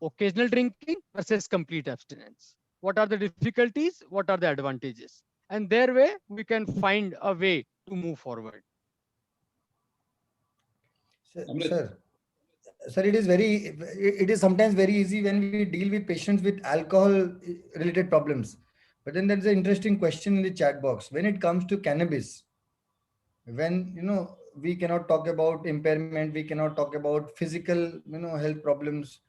occasional drinking versus complete abstinence. What are the difficulties? What are the advantages? And their way we can find a way to move forward. Sir, sir, it is sometimes very easy when we deal with patients with alcohol related problems. But then there's an interesting question in the chat box. When it comes to cannabis, when, we cannot talk about impairment, we cannot talk about physical, health problems,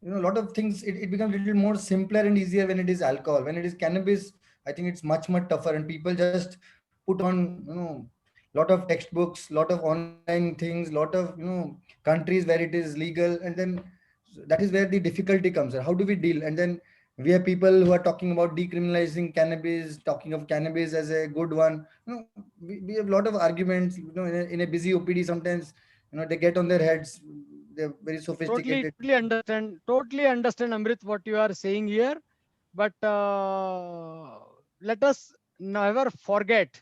a lot of things, it becomes a little more simpler and easier when it is alcohol. When it is cannabis, I think it's much, much tougher, and people just put on, lot of textbooks, lot of online things, lot of, countries where it is legal, and then that is where the difficulty comes in. How do we deal? And then We have people who are talking about decriminalizing cannabis, talking of cannabis as a good one. We have a lot of arguments. In a busy OPD, sometimes they get on their heads. They're very sophisticated. Totally understand, Amrit, what you are saying here. But let us never forget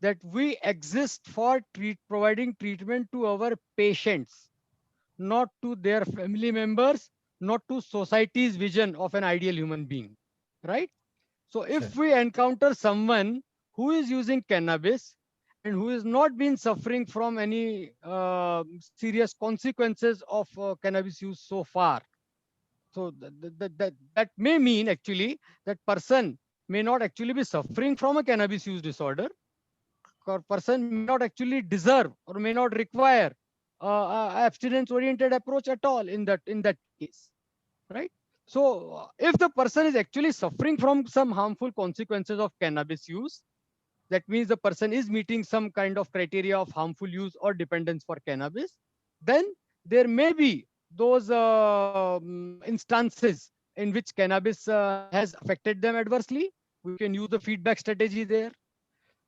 that we exist for providing treatment to our patients, not to their family members, not to society's vision of an ideal human being, right? So Sure. if we encounter someone who is using cannabis and who is not been suffering from any serious consequences of cannabis use so far, so that may mean actually that person may not actually be suffering from a cannabis use disorder, or person may not actually deserve or may not require abstinence oriented approach at all in that case, right? So if the person is actually suffering from some harmful consequences of cannabis use, that means the person is meeting some kind of criteria of harmful use or dependence for cannabis, then there may be those instances in which cannabis has affected them adversely. We can use the feedback strategy there.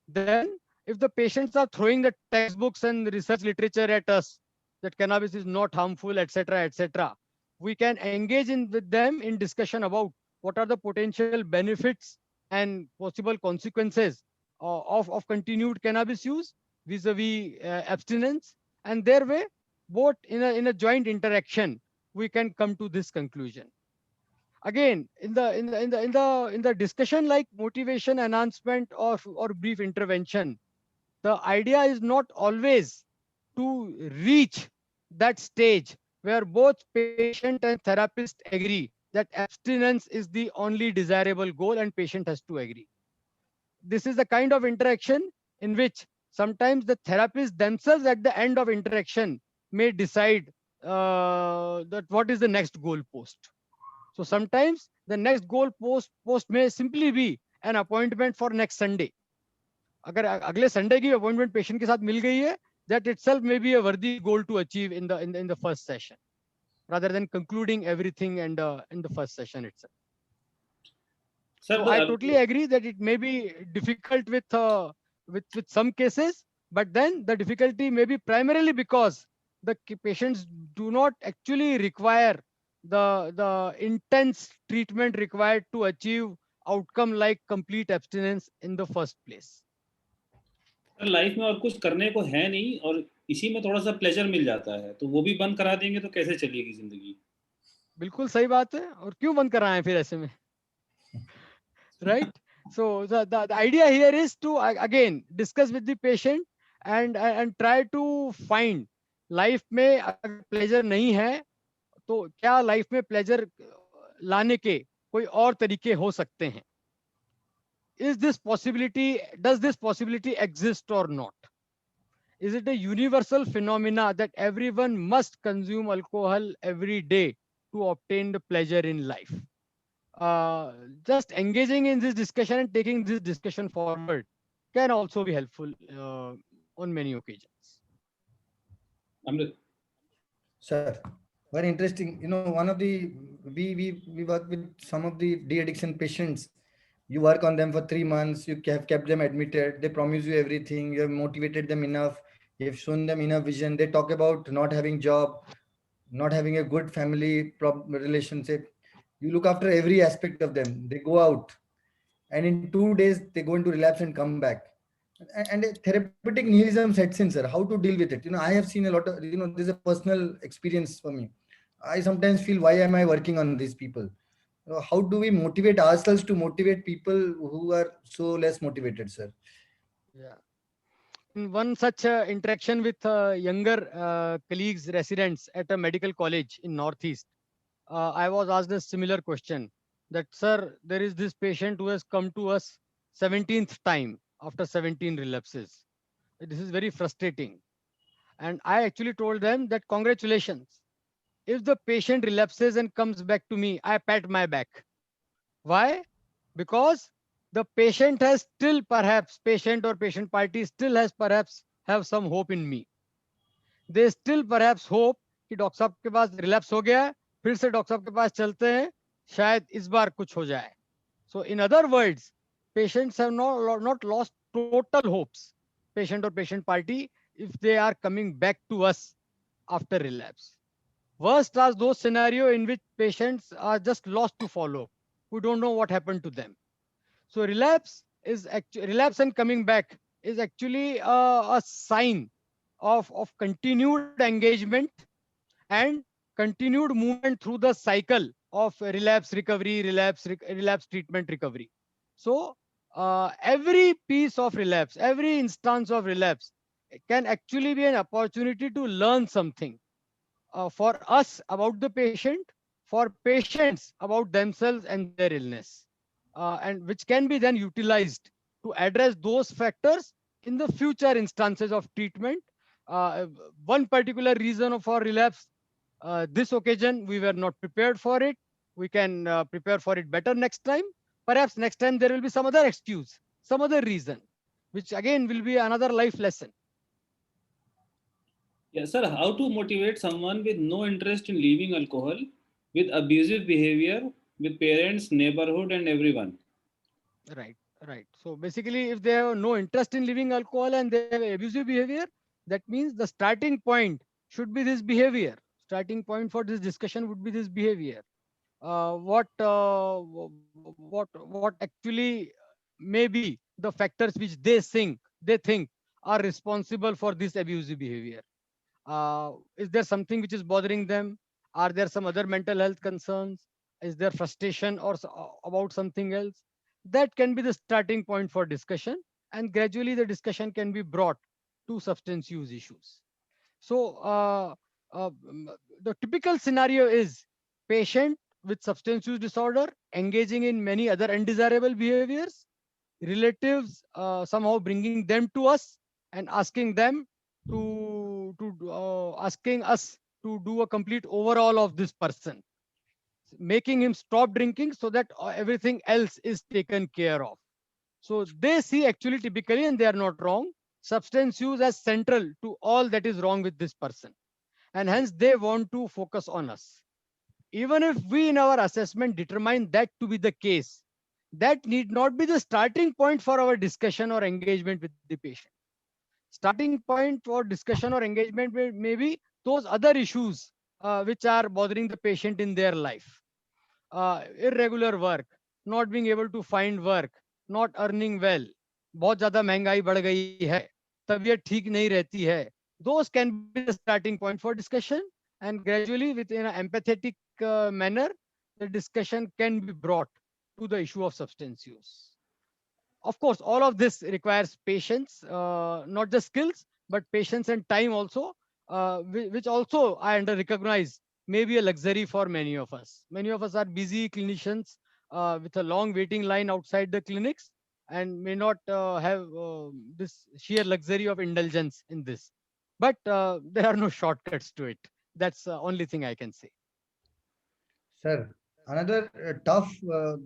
Then if the patients are throwing the textbooks and research literature at us that cannabis is not harmful, etc., etc., we can engage in with them in discussion about what are the potential benefits and possible consequences of continued cannabis use vis-a-vis abstinence, and their way, both in a joint interaction, we can come to this conclusion. Again, in the discussion like motivation enhancement or brief intervention, the idea is not always to reach that stage where both patient and therapist agree that abstinence is the only desirable goal and patient has to agree. This is the kind of interaction in which sometimes the therapists themselves at the end of interaction may decide that what is the next goal post. So sometimes the next goal post may simply be an appointment for next Sunday. अगर अगले Sunday की appointment patient के साथ मिल गई है, that itself may be a worthy goal to achieve in the first session, rather than concluding everything and in the first session itself. Sir, So I totally agree that it may be difficult with some cases, but then the difficulty may be primarily because the patients do not actually require the intense treatment required to achieve outcome like complete abstinence in the first place. Life में और कुछ करने को है नहीं और इसी में थोड़ा सा प्लेजर मिल जाता है, तो वो भी बंद करा देंगे तो कैसे चलेगी जिंदगी? बिल्कुल सही बात है, और क्यों बंद कराएं फिर ऐसे में, right? So the idea here is to again discuss with the patient and try to find life में अगर प्लेजर नहीं है तो क्या लाइफ में प्लेजर लाने के कोई और तरीके हो सकते हैं. Is this possibility, does this possibility exist or not? Is it a universal phenomena that everyone must consume alcohol every day to obtain the pleasure in life? Just engaging in this discussion and taking this discussion forward can also be helpful on many occasions. Amrit. Sir, very interesting. One of the we work with some of the de-addiction patients. You work on them for 3 months. You have kept them admitted. They promise you everything. You have motivated them enough. You have shown them enough vision. They talk about not having job, not having a good family relationship. You look after every aspect of them. They go out, and in 2 days they go into relapse and come back. And a therapeutic nihilism sets in, sir. How to deal with it? I have seen a lot of, this is a personal experience for me. I sometimes feel, why am I working on these people? How do we motivate ourselves to motivate people who are so less motivated, sir? Yeah. In one such interaction with younger colleagues, residents at a medical college in Northeast, I was asked a similar question that, sir, there is this patient who has come to us 17th time after 17 relapses. This is very frustrating. And I actually told them that congratulations. If the patient relapses and comes back to me, I pat my back. Why? Because the patient has still perhaps, patient or patient party still has perhaps have some hope in me. They still perhaps hope कि doctor साहब के पास relapse हो गया है, फिर से doctor साहब के पास चलते हैं, शायद इस बार कुछ हो जाए. So in other words, patients have not lost total hopes, patient or patient party, if they are coming back to us after relapse. Worst are those scenario in which patients are just lost to follow. We don't know what happened to them. So relapse and coming back is actually a sign of continued engagement and continued movement through the cycle of relapse recovery, relapse treatment recovery. So every piece of relapse, every instance of relapse can actually be an opportunity to learn something for us about the patient, for patients about themselves and their illness, and which can be then utilized to address those factors in the future instances of treatment. Uh, One particular reason for relapse, this occasion we were not prepared for it. We can prepare for it better next time. Perhaps next time there will be some other excuse, some other reason, which again will be another life lesson. Yes, sir. How to motivate someone with no interest in leaving alcohol, with abusive behavior, with parents, neighborhood, and everyone? Right, right. So basically, if they have no interest in leaving alcohol and they have abusive behavior, that means the starting point should be this behavior. Starting point for this discussion would be this behavior. What actually may be the factors which they think are responsible for this abusive behavior? Is there something which is bothering them? Are there some other mental health concerns? Is there frustration about something else? That can be the starting point for discussion, and gradually the discussion can be brought to substance use issues. So the typical scenario is patient with substance use disorder engaging in many other undesirable behaviors, relatives somehow bringing them to us and asking them asking us to do a complete overhaul of this person, making him stop drinking so that everything else is taken care of. So they see actually typically, and they are not wrong, substance use as central to all that is wrong with this person, and hence they want to focus on us. Even if we in our assessment determine that to be the case, that need not be the starting point for our discussion or engagement with the patient. Starting point for discussion or engagement may be those other issues which are bothering the patient in their life. Irregular work, not being able to find work, not earning well, बहुत ज़्यादा महंगाई बढ़ गई है, तबीयत ठीक नहीं रहती है. Those can be the starting point for discussion, and gradually, within an empathetic manner, the discussion can be brought to the issue of substance use. Of course, all of this requires patience, not just skills, but patience and time also, which also I under recognize may be a luxury for many of us. Many of us are busy clinicians with a long waiting line outside the clinics and may not have this sheer luxury of indulgence in this. But there are no shortcuts to it. That's the only thing I can say. Sir, another tough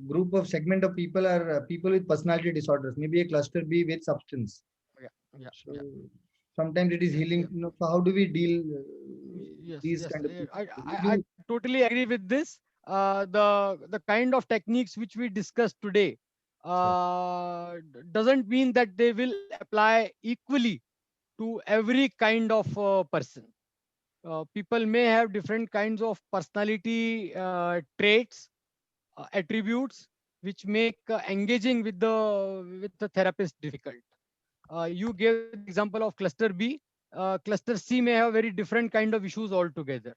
group of segment of people are people with personality disorders, maybe a cluster B with substance. Yeah, yeah, So yeah. sometimes it is Yes, healing. yeah. So how do we deal Yes, these yes. kind of people? We I do, totally agree with this. The kind of techniques which we discussed today sir. doesn't mean that they will apply equally to every kind of person. People may have different kinds of personality traits, attributes, which make engaging with the therapist difficult. You gave the example of cluster B. Cluster C may have very different kind of issues altogether,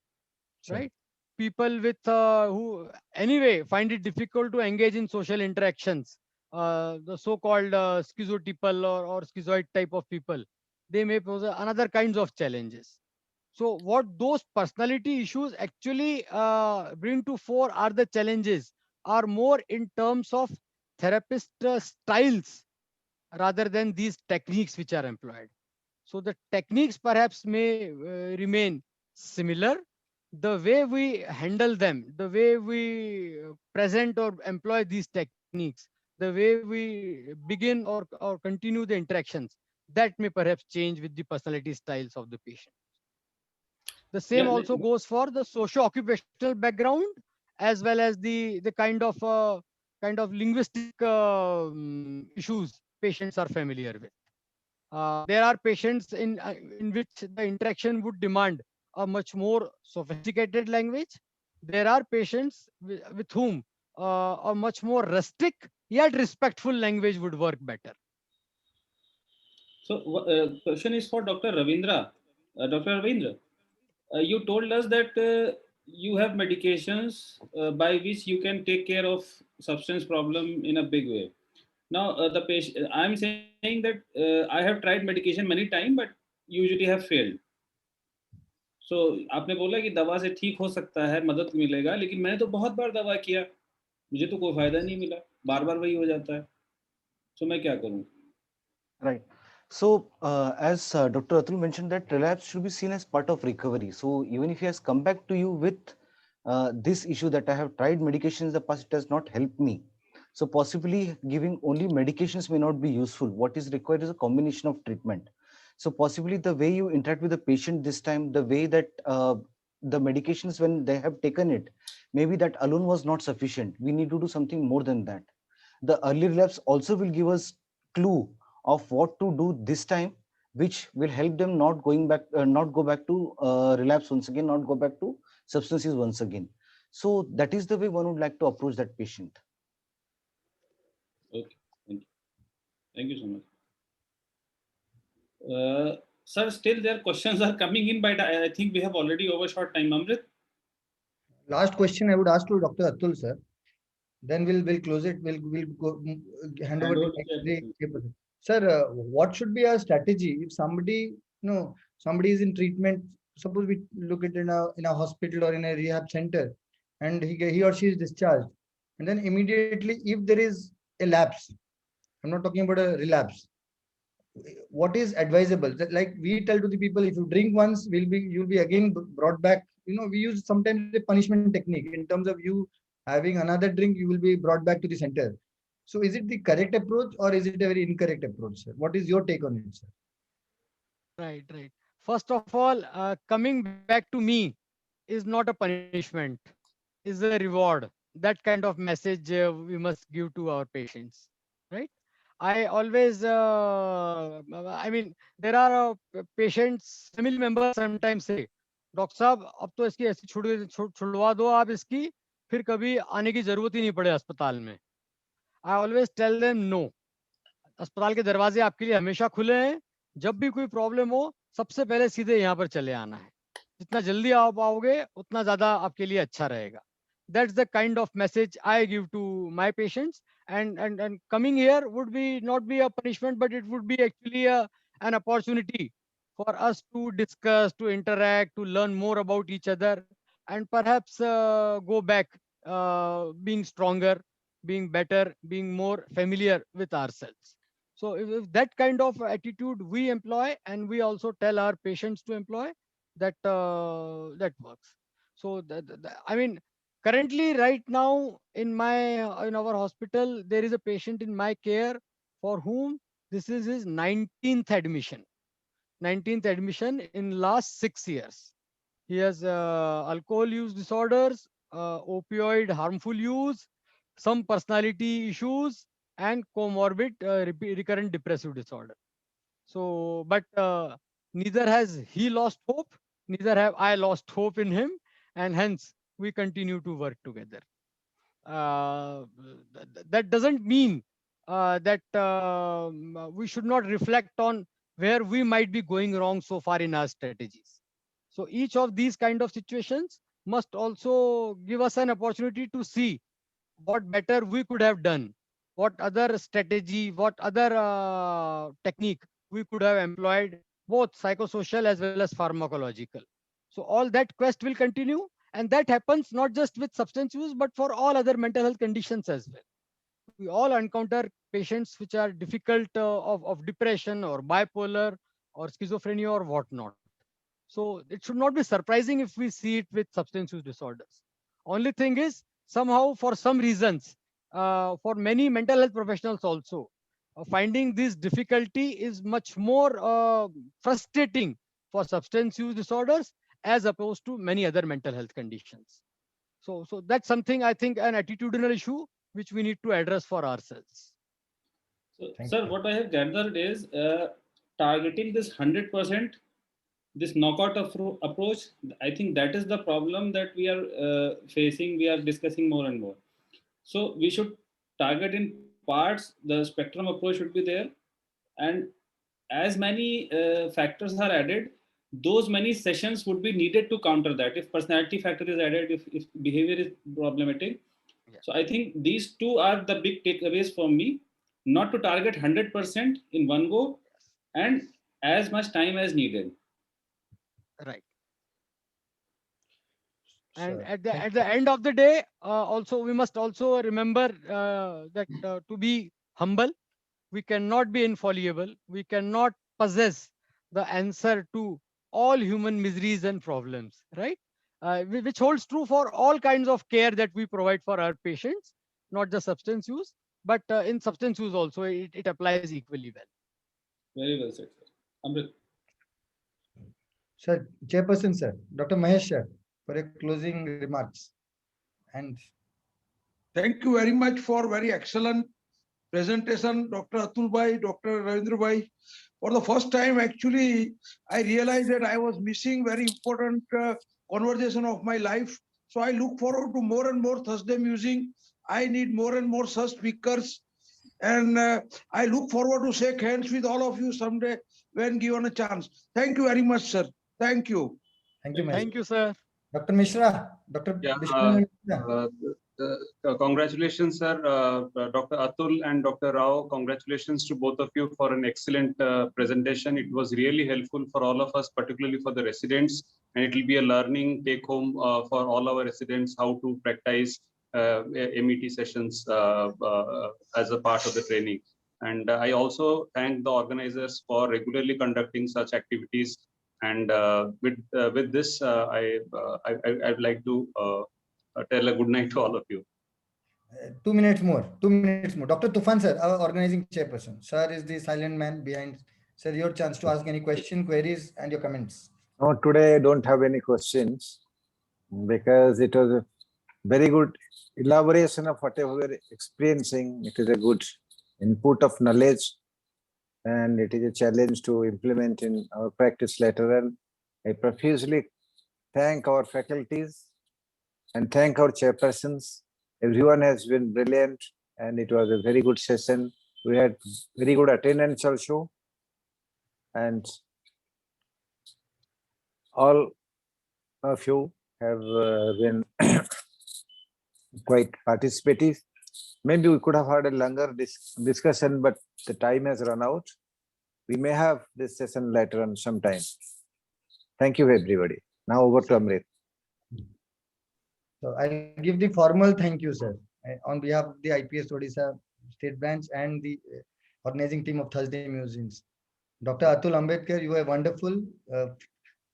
Sure. right? People with who anyway find it difficult to engage in social interactions, the so-called schizotypal or schizoid type of people, they may pose another kinds of challenges. So what those personality issues actually bring to fore are the challenges are more in terms of therapist styles rather than these techniques which are employed. So the techniques perhaps may remain similar. The way we handle them, the way we present or employ these techniques, the way we begin or continue the interactions, that may perhaps change with the personality styles of the patient. The same Yeah, also goes for the socio-occupational background as well as the kind of linguistic issues patients are familiar with. There are patients in which the interaction would demand a much more sophisticated language. There are patients with whom a much more rustic yet respectful language would work better. So, question is for Dr. Ravindra. Dr. Ravindra, you told us that you have medications by which you can take care of substance problem in a big way. Now, the patient, I'm saying that I have tried medication many times, but usually have failed. So, आपने बोला कि दवा से ठीक हो सकता है, मदद मिलेगा, लेकिन मैंने तो बहुत बार दवा किया, मुझे तो कोई फायदा नहीं मिला, बार बार वही हो जाता है. So, मैं क्या करूं? Right. So, as Dr. Atul mentioned, that relapse should be seen as part of recovery. So, even if he has come back to you with this issue that I have tried medications in the past, it has not helped me. So, possibly giving only medications may not be useful. What is required is a combination of treatment. So, possibly the way you interact with the patient this time, the way that the medications, when they have taken it, maybe that alone was not sufficient. We need to do something more than that. The early relapse also will give us clue of what to do this time, which will help them not go back to relapse once again, not go back to substances once again. So that is the way one would like to approach that patient. Okay, thank you so much. Sir, still their questions are coming in, but I think we have already overshot time. Amrit? Last question I would ask to Dr. Atul, sir. Then we'll close it. We'll go, hand over Hand the over to next chairperson. chairperson. Sir, what should be our strategy if somebody, somebody is in treatment? Suppose we look at in a hospital or in a rehab center, and he or she is discharged, and then immediately, if there is a lapse, I'm not talking about a relapse. What is advisable? Like we tell to the people, if you drink once, you'll be again brought back. We use sometimes a punishment technique in terms of you having another drink, you will be brought back to the center. So is it the correct approach or is it a very incorrect approach, sir? What is your take on it, sir? Right, right. First of all, coming back to me is not a punishment, is a reward. That kind of message we must give to our patients, right? I always, I mean, there are patients, family members sometimes say, doctor साहब अब तो इसकी ऐसी छुड़वा दो आप इसकी, फिर कभी आने की जरूरत ही नहीं पड़े अस्पताल में. I always tell them no. अस्पताल के दरवाजे आपके लिए हमेशा खुले हैं. जब भी कोई प्रॉब्लम हो, सबसे पहले सीधे यहाँ पर चले आना है. जितना जल्दी आ पाओगे उतना ज्यादा आपके लिए अच्छा रहेगा. That's the kind of message I give to my patients, and coming here would be not be a punishment, but it would be actually an opportunity for us to discuss, to interact, to learn more about each other, and perhaps go back being stronger, being better, being more familiar with ourselves. So if that kind of attitude we employ, and we also tell our patients to employ, that works. So I mean, currently right now in our hospital there is a patient in my care for whom this is his 19th admission in last 6 years. He has alcohol use disorders, opioid harmful use, some personality issues, and comorbid recurrent depressive disorder. So, but neither has he lost hope, neither have I lost hope in him, and hence we continue to work together. That doesn't mean that we should not reflect on where we might be going wrong so far in our strategies. So each of these kind of situations must also give us an opportunity to see what better we could have done, what other strategy, what other technique we could have employed, both psychosocial as well as pharmacological. So all that quest will continue, and that happens not just with substance use, but for all other mental health conditions as well. We all encounter patients which are difficult of depression or bipolar or schizophrenia or whatnot. So it should not be surprising if we see it with substance use disorders. Only thing is, somehow, for some reasons, for many mental health professionals also, finding this difficulty is much more frustrating for substance use disorders as opposed to many other mental health conditions. So that's something I think an attitudinal issue which we need to address for ourselves. So, Thank sir, you. what I have gathered is targeting this 100%, this knockout approach. I think that is the problem that we are facing. We are discussing more and more. So we should target in parts. The spectrum approach should be there, and as many factors are added, those many sessions would be needed to counter that. If personality factor is added, if behavior is problematic, Yeah. so I think these two are the big takeaways for me. Not to target 100% in one go, and as much time as needed. Right. And Sure. at Thank the end of the day, also we must also remember that to be humble, we cannot be infallible. We cannot possess the answer to all human miseries and problems, right? Which holds true for all kinds of care that we provide for our patients, not just substance use, but in substance use also it applies equally well. Very well said, sir. Amrit. Sir, Chairperson, sir, Dr. Mahesh, sir, for your closing remarks. And Thank you very much for very excellent presentation, Dr. Atul Bhai, Dr. Ravindra Bhai. For the first time, actually, I realized that I was missing very important conversation of my life. So I look forward to more and more Thursday musing. I need more and more such speakers. And I look forward to shake hands with all of you someday when given a chance. Thank you very much, sir. Thank you. thank you, Mahesh. Thank you, sir. Dr. Mishra, Dr. Yeah, Vishnu Mishra. congratulations, sir, Dr. Atul and Dr. Rao. Congratulations to both of you for an excellent presentation. It was really helpful for all of us, particularly for the residents, and it will be a learning take home for all our residents how to practice MET sessions as a part of the training. And I also thank the organizers for regularly conducting such activities. And with this, I'd like to tell a good night to all of you. 2 minutes more. 2 minutes more. Dr. Tufan, sir, our organizing chairperson. Sir is the silent man behind. Sir, your chance to ask any question, queries, and your comments. No, today I don't have any questions because it was a very good elaboration of whatever we are experiencing. It is a good input of knowledge, and it is a challenge to implement in our practice later. And I profusely thank our faculties and thank our chairpersons. Everyone has been brilliant, and it was a very good session. We had very good attendance also, and all of you have been quite participative. Maybe we could have had a longer discussion, but the time has run out. We may have this session later on sometime. Thank you, everybody. Now over to Amrit. So I'll give the formal thank you, sir, on behalf of the IPS Odisha State Branch and the organizing team of Thursday Musings. Dr. Atul Ambedkar, you are wonderful.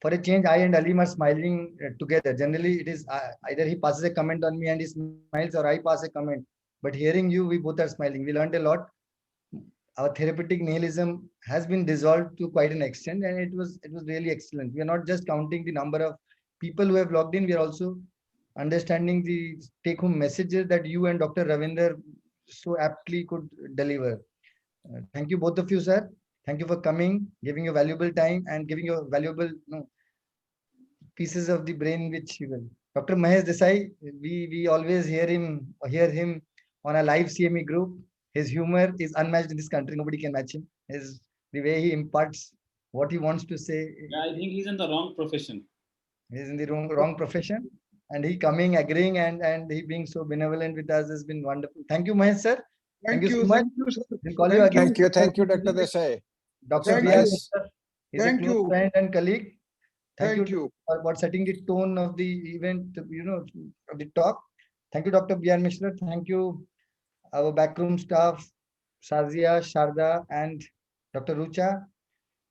For a change, I and Alim are smiling together. Generally, it is either he passes a comment on me and he smiles, or I pass a comment. But hearing you, we both are smiling. We learned a lot. Our therapeutic nihilism has been dissolved to quite an extent, and it was really excellent. We are not just counting the number of people who have logged in. We are also understanding the take-home messages that you and Dr. Ravinder so aptly could deliver. Thank you, both of you, sir. Thank you for coming, giving your valuable time, and giving your valuable pieces of the brain which you will. Dr. Mahesh Desai, we always hear him on a live CME group. His humor is unmatched in this country. Nobody can match him. The way he imparts what he wants to say. Yeah, I think he's in the wrong profession. He's in the wrong profession, and he coming, agreeing, and he being so benevolent with us has been wonderful. Thank you, Mahesh, sir. Thank you so much. Thank you, sir. We'll call you again. Thank you, Dr. Desai. Dr. Thank B.R. you. Mishra is a Thank close you. friend and colleague. Thank you. For setting the tone of the event, of the talk. Thank you, Dr. B.R. Mishra. Thank you, our backroom staff, Shazia, Sharda, and Dr. Rucha.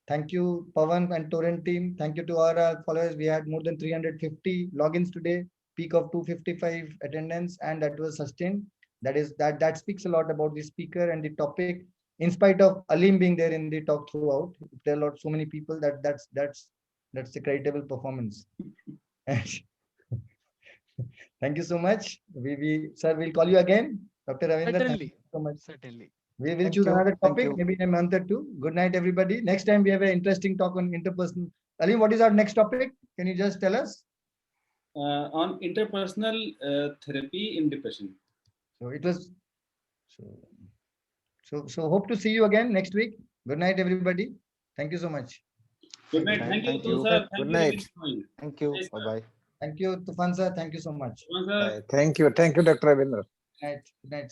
Thank you, Pawan and Torrent team. Thank you to all our followers. We had more than 350 logins today, peak of 255 attendance, and that was sustained. That speaks a lot about the speaker and the topic. In spite of Alim being there in the talk throughout, there are so many people that's a creditable performance. Thank you so much. Sir, we'll call you again. Dr. Ravindra, thank you Certainly, so much. certainly. We will Thank choose you. another Thank topic, you. maybe in a month or two. Good night, everybody. Next time we have an interesting talk on interpersonal. Alim, what is our next topic? Can you just tell us? On interpersonal therapy in depression. So it was. So hope to see you again next week. Good night, everybody. Thank you so much. Good night. Right, Thank you, thank Atul you. sir. Thank Good you. night. Thank you. Yes, sir. Bye bye. Thank you, Tufan sir. Thank you so much. Sir. Thank you, Dr. Ravindra. Good night. Good night.